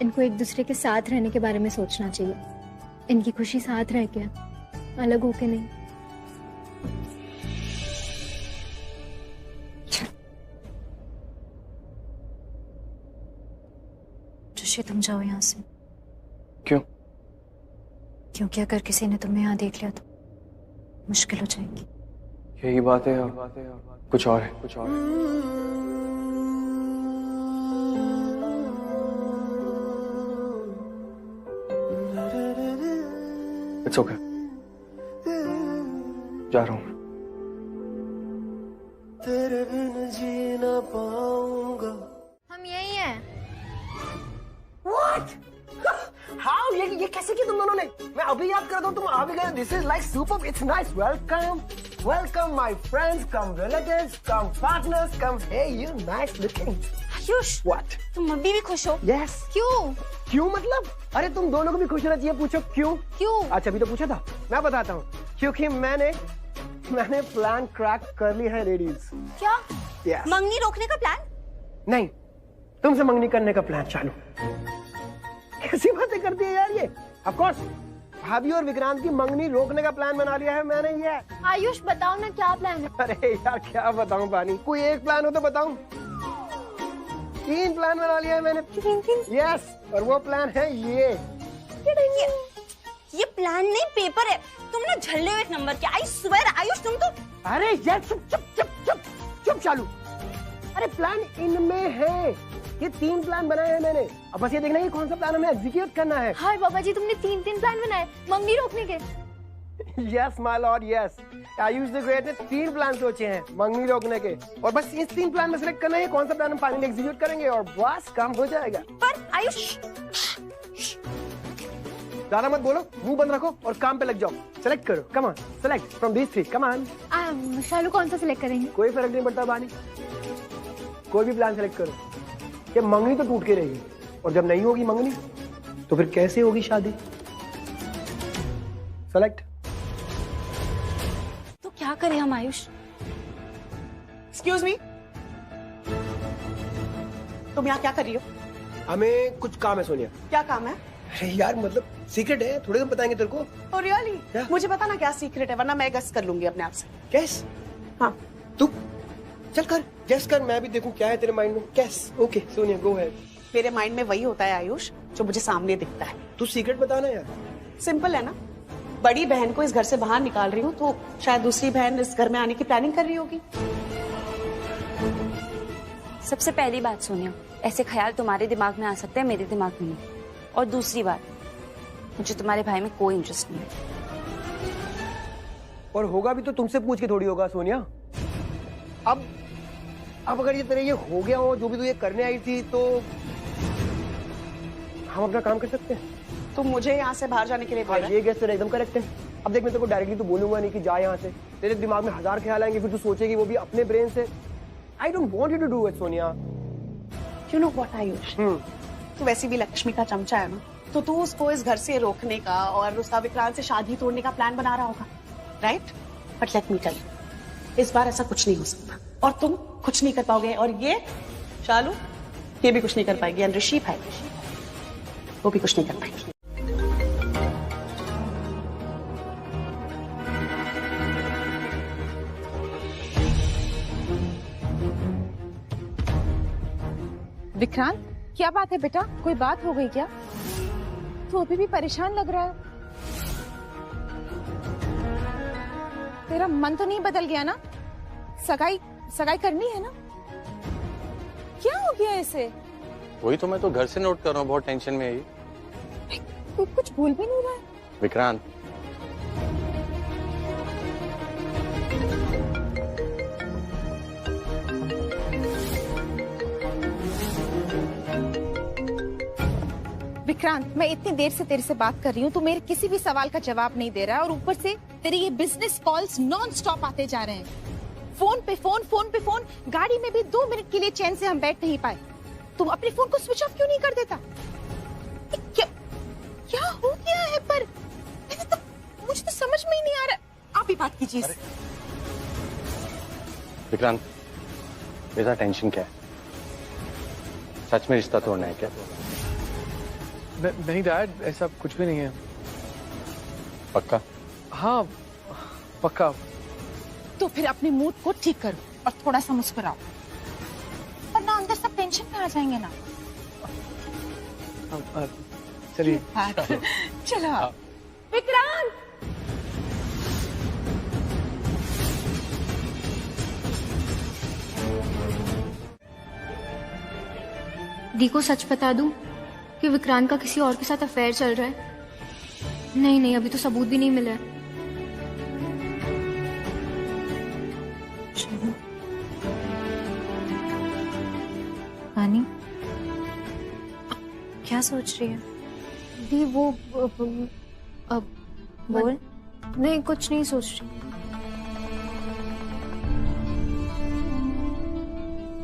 इनको एक दूसरे के साथ रहने के बारे में सोचना चाहिए। इनकी खुशी साथ रह के, अलग होके नहीं। जोशी तुम जाओ यहाँ से। क्यों? क्योंकि अगर किसी ने तुम्हें यहाँ देख लिया तो मुश्किल हो जाएगी। यही बात है और कुछ और है, कुछ और है। इट्स ओके, जा रहा हूँ। तेरे बिन जी ना पाऊंगा। हम यही हैं। What? How? ये कैसे किया तुम दोनों ने? मैं अभी याद करता हूँ, तुम आ भी गए। This is like superb. It's nice. Welcome, welcome my friends, come relatives, come partners, come. Hey, you nice looking. Ayush, What? तुम अभी भी खुश हो? Yes. क्यों? क्यों मतलब? अरे तुम दोनों को भी खुश होना चाहिए। पूछो क्यों? क्यों? अच्छा अभी तो पूछा था, मैं बताता हूँ। क्योंकि मैंने प्लान क्रैक कर ली है लेडीज। क्या? Yes. मंगनी रोकने का प्लान? नहीं, तुमसे मंगनी करने का प्लान चालू। कैसी बातें करती है यार ये? ऑफ कोर्स भाभी और विक्रांत की मंगनी रोकने का प्लान बना लिया है मैंने। ये आयुष बताओ ना क्या प्लान है? अरे यार क्या बताऊं पानी, कोई एक प्लान हो तो बताऊं। 3 प्लान बना लिया है मैंने। 3? यस, और वो प्लान है ये प्लान नहीं, पेपर है। तुम ना झल्ले हुए नंबर के। आई स्वेयर आयुष, तुम तो। अरे यार चुप चुप चुप चुप चुप चालू। अरे प्लान इनमें है, ये 3 प्लान बनाए हैं मैंने। अब बस ये देखना है कौन सा प्लान हमें एग्जीक्यूट करना है। हाय बाबा जी, तुमने 3 प्लान बनाए मंगनी रोकने के। Yes my Lord yes, Ayush the great ने 3 प्लान सोचे हैं मंगनी रोकने के, और बस इस 3 प्लान में सेलेक्ट करना है कौन सा प्लान हम फाइनली एग्जीक्यूट करेंगे और बस काम हो जाएगा। पर आयुष, ज्यादा मत बोलो, मुंह बंद रखो और काम पे लग जाओ। सेलेक्ट करो, come on, select from these 3, come on. Shalu कौन सा सिलेक्ट करेंगे? कोई फर्क नहीं पड़ता बानी, कोई भी प्लान सेलेक्ट करो। ये मंगनी तो टूट के रहेगी, और जब नहीं होगी मंगनी तो फिर कैसे होगी शादी? सेलेक्ट। तो क्या करें हम आयुष? एक्सक्यूज मी, तुम यहाँ क्या कर रही हो? हमें कुछ काम है सोनिया। क्या काम है? अरे यार मतलब सीक्रेट है, थोड़े दिन बताएंगे तेरे को। Oh really? मुझे पता ना क्या सीक्रेट है, वरना मैं गेस कर लूंगी अपने आप से। गेस? हाँ। तू चल कर, गेस कर, मैं भी देखूं क्या है तेरे माइंड में। Guess. Okay Sonia, go ahead. मेरे माइंड में वही होता है आयुष जो मुझे सामने दिखता है। तू सीक्रेट बताना यार। सिंपल है ना, बड़ी बहन को इस घर से बाहर निकाल रही हूँ तो शायद दूसरी बहन इस घर में आने की प्लानिंग कर रही होगी। सबसे पहली बात सोनिया, ऐसे ख्याल तुम्हारे दिमाग में आ सकते हैं, मेरे दिमाग में नहीं। और दूसरी बात, मुझे तुम्हारे भाई में कोई इंटरेस्ट नहीं है। और होगा भी तो तुमसे पूछ के थोड़ी होगा सोनिया। अब अगर ये तेरे ये हो गया हो, जो भी तू ये करने आई थी, तो हम अपना काम कर सकते हैं। तुम मुझे यहाँ से बाहर जाने के लिए बोल रहे ये गेस तेरा एकदम करेक्ट है। अब देख, मैं तेरे को डायरेक्टली तो बोलूंगा नहीं कि जा यहाँ से। तेरे दिमाग में हजार ख्याल आएंगे, फिर तू सोचेगी वो भी अपने ब्रेन से। I don't want you to do it Sonia. You know what Ayush, तू वैसे भी लक्ष्मी का चमचा है ना, तो तू उसको इस घर से रोकने का और उसका विक्रांत से शादी तोड़ने का प्लान बना रहा होगा, right? But let me tell you, इस बार ऐसा कुछ नहीं हो सकता और तुम कुछ नहीं कर पाओगे। और ये शालू, ये भी कुछ नहीं कर पाएगी। एंड ऋषि भाई, वो भी कुछ नहीं कर पाएगी। विक्रांत, क्या बात है बेटा? कोई बात हो गई क्या? तू अभी भी परेशान लग रहा है। तेरा मन तो नहीं बदल गया ना? सगाई करनी है ना? क्या हो गया इसे? वही तो मैं तो घर से नोट कर रहा हूँ, बहुत टेंशन में है ये। कोई कुछ भूल भी नहीं रहा है। विक्रांत, विक्रांत, मैं इतनी देर से तेरे से बात कर रही हूँ, तू मेरे किसी भी सवाल का जवाब नहीं दे रहा है और ऊपर से तेरे ये बिजनेस कॉल्स नॉन स्टॉप आते जा रहे हैं। फोन पे फोन, फोन पे फोन। गाड़ी में भी 2 मिनट के लिए चैन से हम बैठ नहीं पाए। तुम अपने फोन को स्विच ऑफ क्यों नहीं कर देता? क्या हो गया है? पर मुझे तो समझ में ही नहीं आ रहा। आप ही बात कीजिए। विक्रांत, ऐसा टेंशन क्या है? सच में रिश्ता तोड़ना है क्या? नहीं डैड, ऐसा कुछ भी नहीं है। पक्का? हाँ पक्का। तो फिर अपने मूड को ठीक करो और थोड़ा सा मुस्कुराओ, वरना अंदर सब टेंशन में आ जाएंगे ना। चलिए चलो। विक्रांत, दी को सच बता दूं कि विक्रांत का किसी और के साथ अफेयर चल रहा है? नहीं, अभी तो सबूत भी नहीं मिला है। पानी, क्या सोच रही है? दी वो अब बोल। नहीं, कुछ नहीं सोच रही।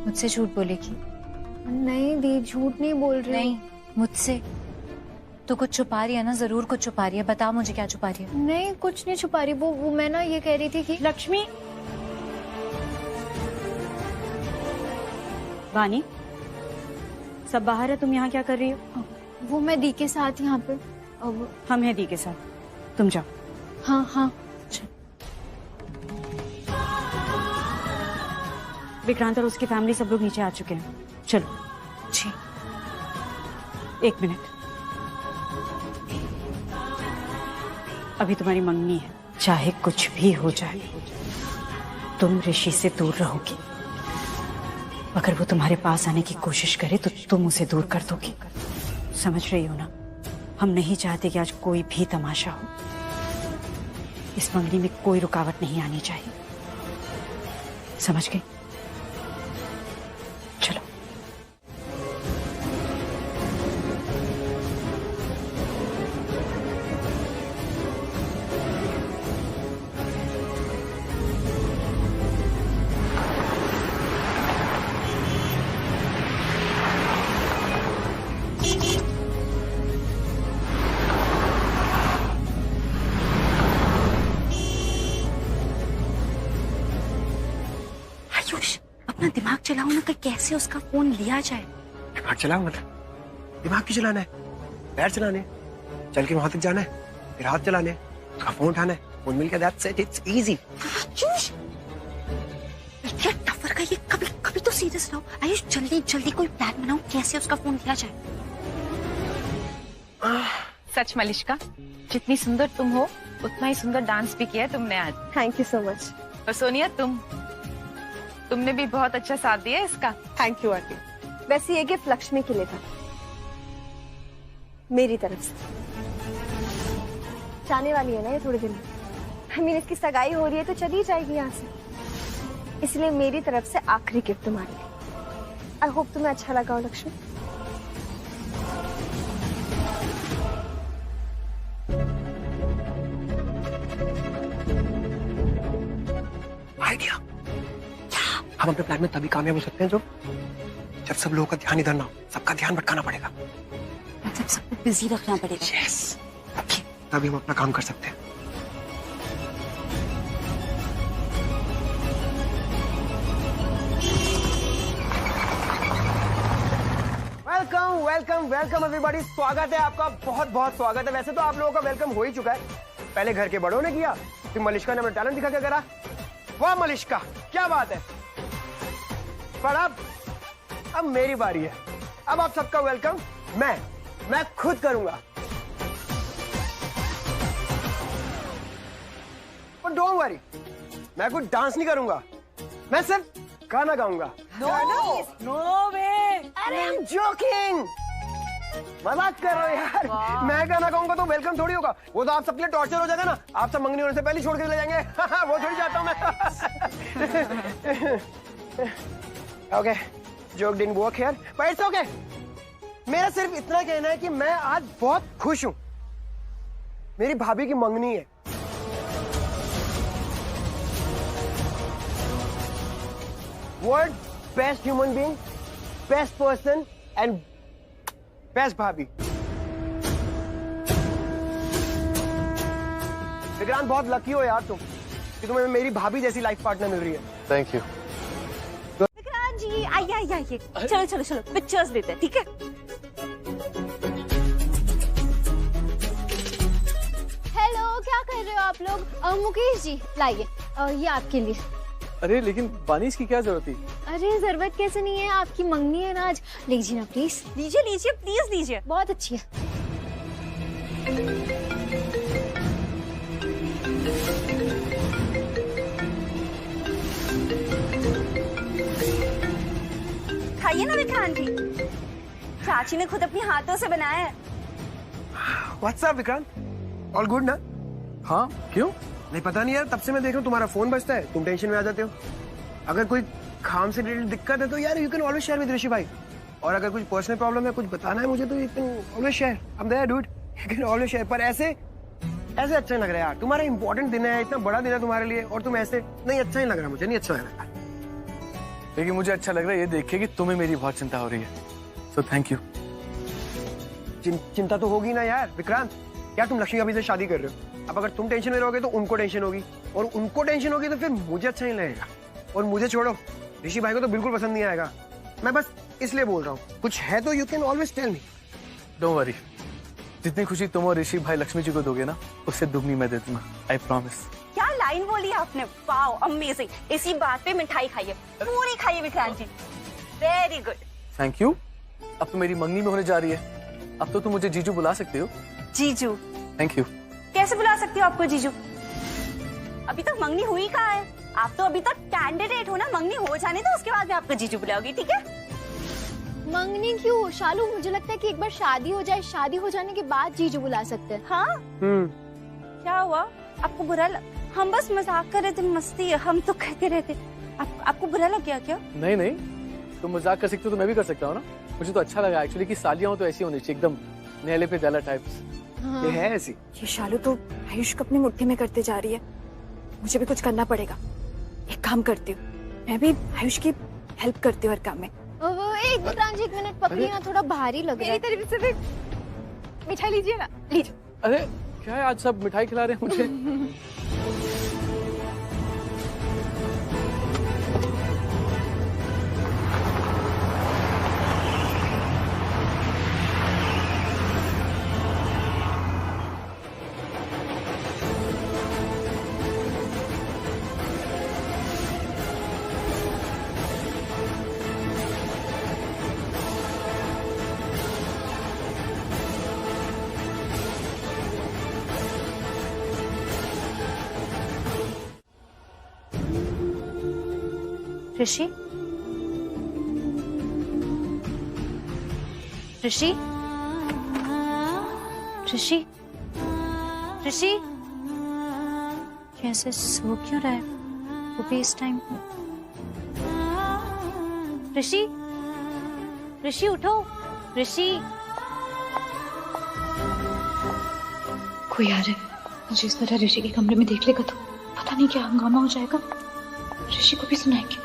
मुझसे झूठ बोलेगी? नहीं दी, झूठ नहीं बोल रही। नहीं, मुझसे तो कुछ छुपा रही है ना, जरूर कुछ छुपा रही है। बता मुझे क्या छुपा रही है। नहीं, कुछ नहीं छुपा रही। वो मैं ना ये कह रही थी कि लक्ष्मी, वानी, सब बाहर है, तुम यहाँ क्या कर रही हो? वो मैं दी के साथ यहाँ पे। अब हम हैं दी के साथ, तुम जाओ। हाँ। विक्रांत और उसकी फैमिली सब लोग नीचे आ चुके हैं, चलो। जी। 1 मिनट। अभी तुम्हारी मंगनी है, चाहे कुछ भी हो जाए तुम ऋषि से दूर रहोगी। अगर वो तुम्हारे पास आने की कोशिश करे तो तुम उसे दूर कर दोगी। समझ रही हो ना? हम नहीं चाहते कि आज कोई भी तमाशा हो। इस मंगनी में कोई रुकावट नहीं आनी चाहिए, समझ गई? चलो। अपना दिमाग चलाओ ना कि कैसे उसका फोन लिया जाए। दिमाग चलाओ मतलब? दिमाग क्यों चलाना है? पैर चलाने, चल के वहां तक जाना है, फिर हाथ चलाने, उसका फोन उठाना है, फोन मिल गया, दैट्स इट, इट्स इजी। क्या टफर का ये आयुष जल्दी जल्दी कोई प्लान बनाओ, कैसे उसका फोन किया जाए। सच मलिश्का, जितनी सुंदर तुम हो उतना ही सुंदर डांस भी किया है तुमने आज। Thank you so much. और सोनिया तुमने भी बहुत अच्छा साथ दिया इसका। Thank you aunty. वैसे ये गिफ्ट लक्ष्मी के लिए था, मेरी तरफ से। जाने वाली है ना ये थोड़े दिन में। I mean, इसकी सगाई हो रही है तो चली जाएगी यहाँ से, इसलिए मेरी तरफ से आखिरी गिफ्ट तुम्हारे लिए। आई होप तुम्हें अच्छा लगा हो लक्ष्मी। आइडिया। हम अपने प्लान में तभी कामयाब हो सकते हैं जब सब लोगों का ध्यान इधर ना हो, सबका ध्यान भटकाना पड़ेगा। मतलब सबको बिजी रखना पड़ेगा। यस, तभी हम अपना काम कर सकते हैं। वेलकम वेलकम वेलकम एवरीबॉडी, स्वागत है आपका, बहुत बहुत स्वागत है। वैसे तो आप लोगों का वेलकम हो ही चुका है, पहले घर के बड़ों ने किया, फिर मलिश्का ने अपना टैलेंट दिखा के करा। वाह मलिश्का, क्या बात है। पर अब मेरी बारी है। अब आप सबका वेलकम मैं खुद करूंगा। और डोंट वरी, मैं कुछ डांस नहीं करूंगा, मैं सिर्फ गाना गाऊंगा। नो वे। अरे आई एम जोकिंग, मजाक कर रहे हो यार। मैं गाना गाऊंगा तो वेलकम थोड़ी होगा, वो तो आप सबके लिए टॉर्चर हो जाएगा ना। आप सब मंगनी होने से पहले छोड़ के चले जाएंगे। वो थोड़ी चाहता हूं मैं। Okay, joke didn't work here, but it's okay. मेरा सिर्फ इतना कहना है कि मैं आज बहुत खुश हूं। मेरी भाभी की मंगनी है। World best human being, best person and best भाभी। विक्रांत, बहुत लकी हो यार तुम कि तुम्हें मेरी भाभी जैसी लाइफ पार्टनर मिल रही है। Thank you. विक्रांत जी आइए। चलो पिक्चर्स लेते हैं, ठीक है। हेलो, क्या कर रहे हो आप लोग? मुकेश जी लाइए, ये आपके लिए। अरे लेकिन बानीस की क्या जरूरत थी? अरे जरूरत कैसे नहीं है, आपकी मंगनी है ना आज, लीजिए ना प्लीज। लीजिए प्लीज लीजिए। बहुत अच्छी है। खाइए ना विक्रांत जी, चाची ने खुद अपने हाथों से बनाया है। What's up Vikrant, all good ना? हाँ, क्यों? नहीं पता नहीं यार, तब से मैं देख रहा हूँ तुम्हारा फोन बजता है, तुम टेंशन में आ जाते हो। अगर कोई काम से रिलेटेड दिक्कत है तो यार you can always share with Rishi भाई। और अगर कुछ पर्सनल प्रॉब्लम है, कुछ बताना है मुझे, तो you can always share. I am there dude, you can always share. पर ऐसे अच्छा नहीं लग रहा यार, तुम्हारा इंपॉर्टेंट दिन है, इतना बड़ा दिन है तुम्हारे लिए, और तुम ऐसे नहीं, अच्छा नहीं लग रहा, मुझे नहीं अच्छा लग रहा। लेकिन मुझे अच्छा लग रहा है ये देख के कि तुम्हें मेरी बहुत चिंता हो रही है, सो थैंक यू। चिंता तो होगी ना यार विक्रांत, क्या तुम लक्ष्मी अभी से शादी कर रहे हो? अब अगर तुम टेंशन में रहोगे तो उनको टेंशन होगी, और उनको टेंशन होगी तो फिर मुझे अच्छा नहीं लगेगा। और मुझे छोड़ो, ऋषि भाई को तो बिल्कुल पसंद नहीं आएगा। मैं बस इसलिए बोल रहा हूँ, कुछ है तो you can always tell me. Don't worry, जितनी खुशी तुम और ऋषि भाई लक्ष्मी जी को दोगे ना, उससे दुगनी मैं दे दूंगा, आई प्रॉमिस। क्या लाइन बोली आपने, वाओ अमेजिंग। इसी बात पे मिठाई खाइए, पूरी खाइए विक्रांत जी, वेरी गुड। Thank you. अब तो मेरी मंगनी में होने जा रही है, अब तो तुम मुझे जीजू बुला सकते हो। जीजू? Thank you. कैसे बुला सकती हो आपको जीजू? अभी तक मंगनी हुई कहाँ है? आप तो अभी तक कैंडिडेट हो ना, मंगनी हो जाने तो उसके बाद मैं आपको जीजू बुलाऊंगी, ठीक है? मंगनी क्यों शालू, मुझे लगता है कि एक बार शादी हो जाए, शादी हो जाने के बाद जीजू बुला सकते हैं। हाँ? क्या हुआ, आपको बुरा हम बस मजाक कर रहे थे, मस्ती है, हम तो कहते रहते। आपको बुरा लग गया क्या? नहीं, तुम मजाक कर सकते हो तो मैं भी कर सकता हूँ ना। मुझे तो अच्छा लगा एक्चुअली कि सालियां हो तो ऐसी होनी चाहिए, एकदम नेले पे जाला टाइप्स। हाँ। ये है ऐसी। ये शालू तो आयुष को अपनी मुट्ठी में करते जा रही है, मुझे भी कुछ करना पड़ेगा। एक काम करती हूँ, मैं भी आयुष की हेल्प करती हूँ हर काम में। एक मिनट पकड़ी ना, थोड़ा भारी लग रहा है। मेरी तरफ से भी मिठाई लीजिए ना, लीजिए। अरे क्या है, आज सब मिठाई खिला रहे हैं मुझे। ऋषि, ऋषि, ऋषि, ऋषि, कैसे सो क्यों रहा है वो भी इस टाइम पे? ऋषि, ऋषि उठो, ऋषि। कोई आ रहा है, मुझे इस तरह ऋषि के कमरे में देख लेगा तो पता नहीं क्या हंगामा हो जाएगा। ऋषि को भी सुनाएंगे।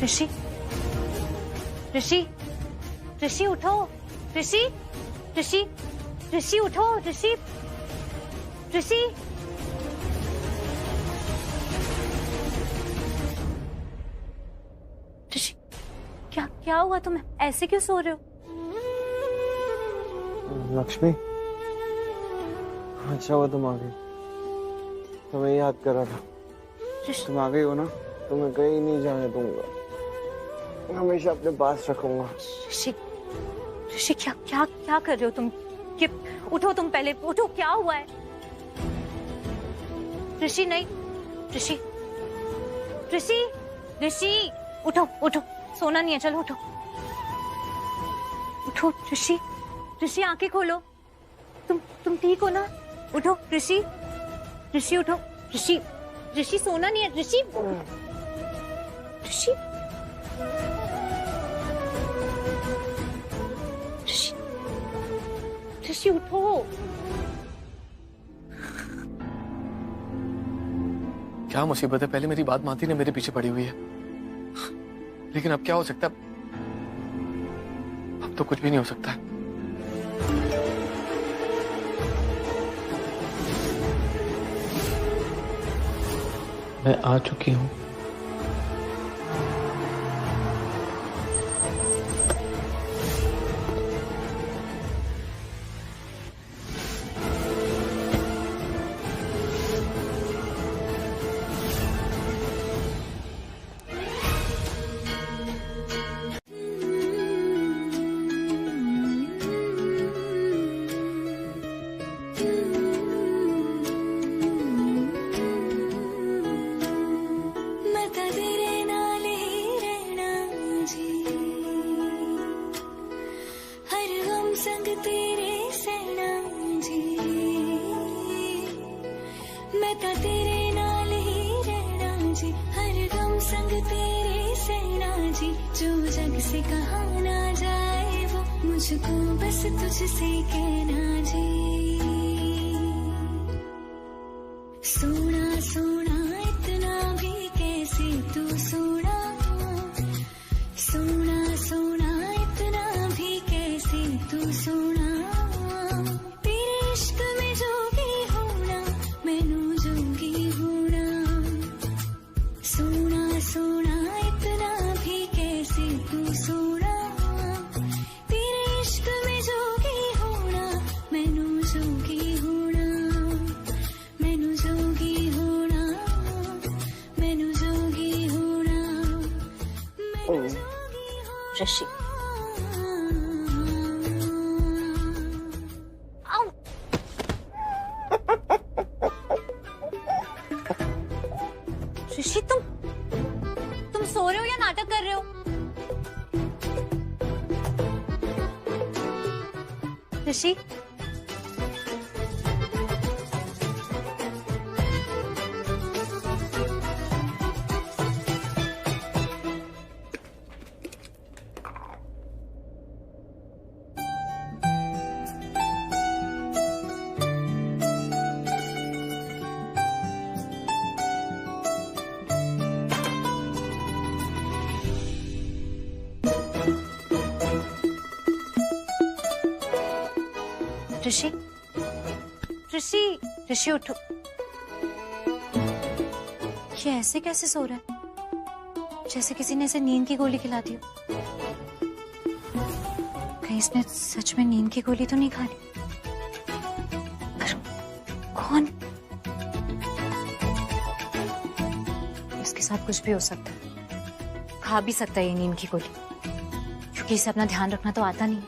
ऋषि, ऋषि, ऋषि उठो, ऋषि, ऋषि, ऋषि उठो, ऋषि, ऋषि। ऋषि, क्या क्या हुआ तुम्हें? ऐसे क्यों सो रहे हो? लक्ष्मी, अच्छा हुआ तुम आ गई। तुम्हें याद कर रहा था। तुम आ गई हो ना, तुम्हें कहीं नहीं जाने दूंगा, हमेशा अपने पास रखूंगा। ऋषि, ऋषि क्या क्या क्या कर रहे हो तुम? कि उठो, तुम पहले उठो, क्या हुआ है? ऋषि नहीं, ऋषि, ऋषि, ऋषि उठो, उठो, सोना नहीं है, चलो उठो, उठो ऋषि, ऋषि आंखें खोलो, तुम ठीक हो ना? उठो ऋषि, ऋषि उठो, ऋषि, ऋषि सोना नहीं है, ऋषि, ऋषि, ऋषि, ऋषि उठो। क्या मुसीबत है? पहले मेरी बात मानती ने मेरे पीछे पड़ी हुई है, लेकिन अब क्या हो सकता है? अब तो कुछ भी नहीं हो सकता है। मैं आ चुकी हूँ। मुझको बस तुझसे कहना जी, सोना सोना इतना भी कैसे तू सोना, सोना सोना इतना भी कैसे तू सोना, तेरे इश्क में जोगी होना, मैनू जोगी होना, सोना सोना इतना भी कैसे तू सोना, ऋषि, ऋषि तुम सो रहे हो या नाटक कर रहे हो? ऋषि, ऋषि, ऋषि, ऋषि उठो। ये ऐसे कैसे सो रहा है? जैसे किसी ने इसे नींद की गोली खिला दी हो। कहीं इसने सच में नींद की गोली तो नहीं खा ली? पर कौन? इसके साथ कुछ भी हो सकता है, खा भी सकता है ये नींद की गोली, क्योंकि इसे अपना ध्यान रखना तो आता नहीं।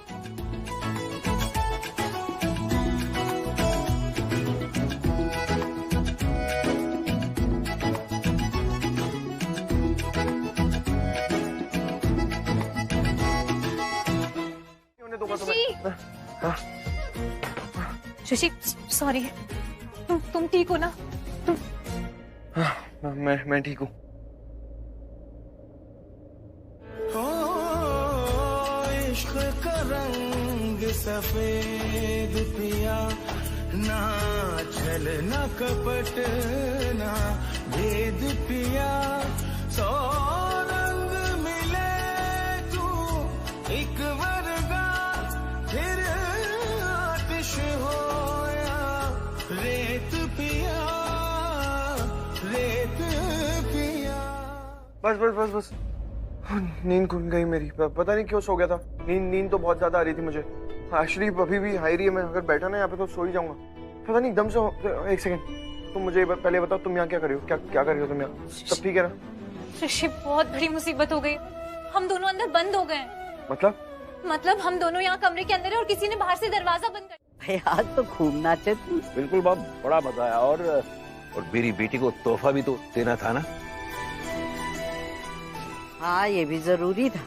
ऋषि सॉरी, तुम ठीक हो ना? मैं ठीक हूँ। इश्क का रंग सफेद पिया, ना छल ना कपट ना भेद पिया, सौ रंग मिले तू एक वर्गा, फिर आतिश होया रेत पिया, रेत पिया। बस बस बस बस, नींद खुल गई मेरी। पता नहीं क्यों सो गया था। नींद तो बहुत ज्यादा आ रही थी मुझे। एक्चुअली अभी भी हाई रही है, मैं अगर बैठा ना यहाँ पे तो सो ही जाऊंगा। पता नहीं एकदम से। एक सेकंड, तुम मुझे पहले बताओ, तुम यहाँ क्या कर रही हो? क्या कर रही हो तुम यहाँ? सब ठीक है ना? ऋषि बहुत बड़ी मुसीबत हो गई, हम दोनों अंदर बंद हो गए। मतलब हम दोनों यहाँ कमरे के अंदर है और किसी ने बाहर से दरवाजा बंद कर। भाई आज तो खूब नाचे तुम। बिल्कुल बाप, बड़ा मजा आया। और मेरी बेटी को तोहफा भी तो देना था ना। हाँ ये भी जरूरी था।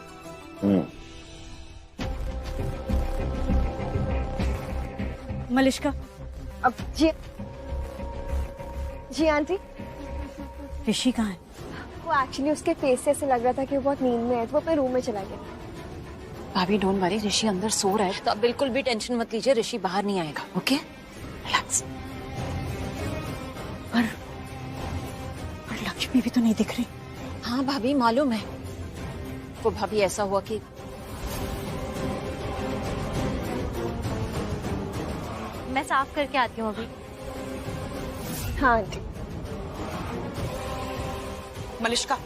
मलिश्का, अब जी आंटी। ऋषि कहाँ है? वो एक्चुअली उसके फेस से ऐसे लग रहा था कि वो बहुत नींद में है, तो वो अपने रूम में चला गया। भाभी डोंट वरी, ऋषि अंदर सो रहा है, तो आप बिल्कुल भी टेंशन मत लीजिए, ऋषि बाहर नहीं आएगा। Okay relax. पर लक्ष्मी भी तो नहीं दिख रही। हाँ भाभी मालूम है, वो भाभी ऐसा हुआ कि मैं साफ करके आती हूँ अभी। हाँ आंटी। मलिश्का,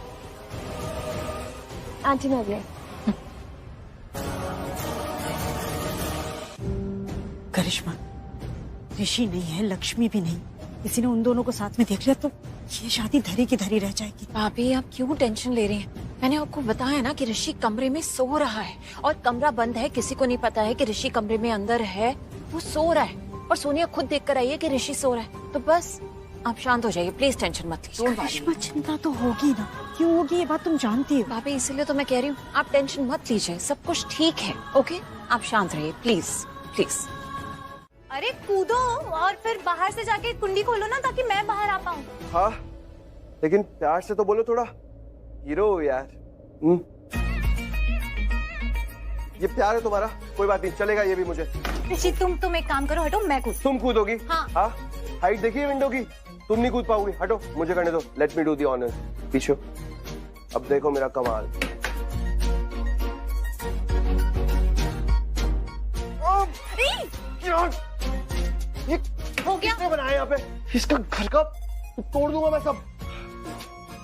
आंटी मैं भी। करिश्मा, ऋषि नहीं है, लक्ष्मी भी नहीं, किसी ने उन दोनों को साथ में देख लिया तो ये शादी धरी की धरी रह जाएगी। भाभी आप क्यों टेंशन ले रही हैं? मैंने आपको बताया ना कि ऋषि कमरे में सो रहा है और कमरा बंद है, किसी को नहीं पता है कि ऋषि कमरे में अंदर है, वो सो रहा है। और सोनिया खुद देख कर आई है कि ऋषि सो रहा है। तो बस आप शांत हो जाइए, प्लीज टेंशन मत लीजिए। करिश्मा चिंता तो होगी ना, क्यों होगी ये बात तुम जानती हो। भाभी इसीलिए तो मैं कह रही हूँ आप टेंशन मत लीजिए, सब कुछ ठीक है। ओके आप शांत रहिए प्लीज प्लीज। अरे कूदो और फिर बाहर से जाके कुंडी खोलो ना, ताकि मैं बाहर आ पाऊँ। हाँ लेकिन प्यार से तो बोलो थोड़ा। हीरो यार। ये प्यार है तुम्हारा, कोई बात नहीं, चलेगा ये भी मुझे। ऋषि तुम एक काम करो, हटो मैं कूद। तुम कूदोगी? हाँ हाइट देखिए विंडो की, तुम नहीं कूद पाओगी। हटो, मुझे करने दो, let me do the honours. पीछे अब देखो मेरा कमाल। ये हो गया? क्या बनाया यहाँ पे? इसका घर का तोड़ दूंगा मैं सब।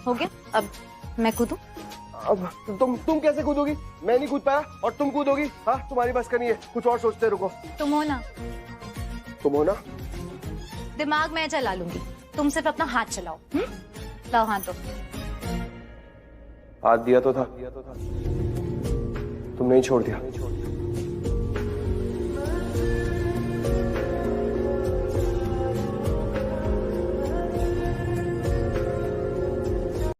हो गया, अब मैं कूदूं? अब तुम कैसे कूदोगी? मैं नहीं कूद पाया और तुम कूदोगी? हाँ तुम्हारी बस का नहीं है, कुछ और सोचते रुको। तुम हो ना? तुम हो ना? दिमाग मैं चला लूंगी, तुम सिर्फ अपना हाथ चलाओ। लाओ हाथ दो। हाथ दिया तो था, तुम नहीं छोड़ दिया।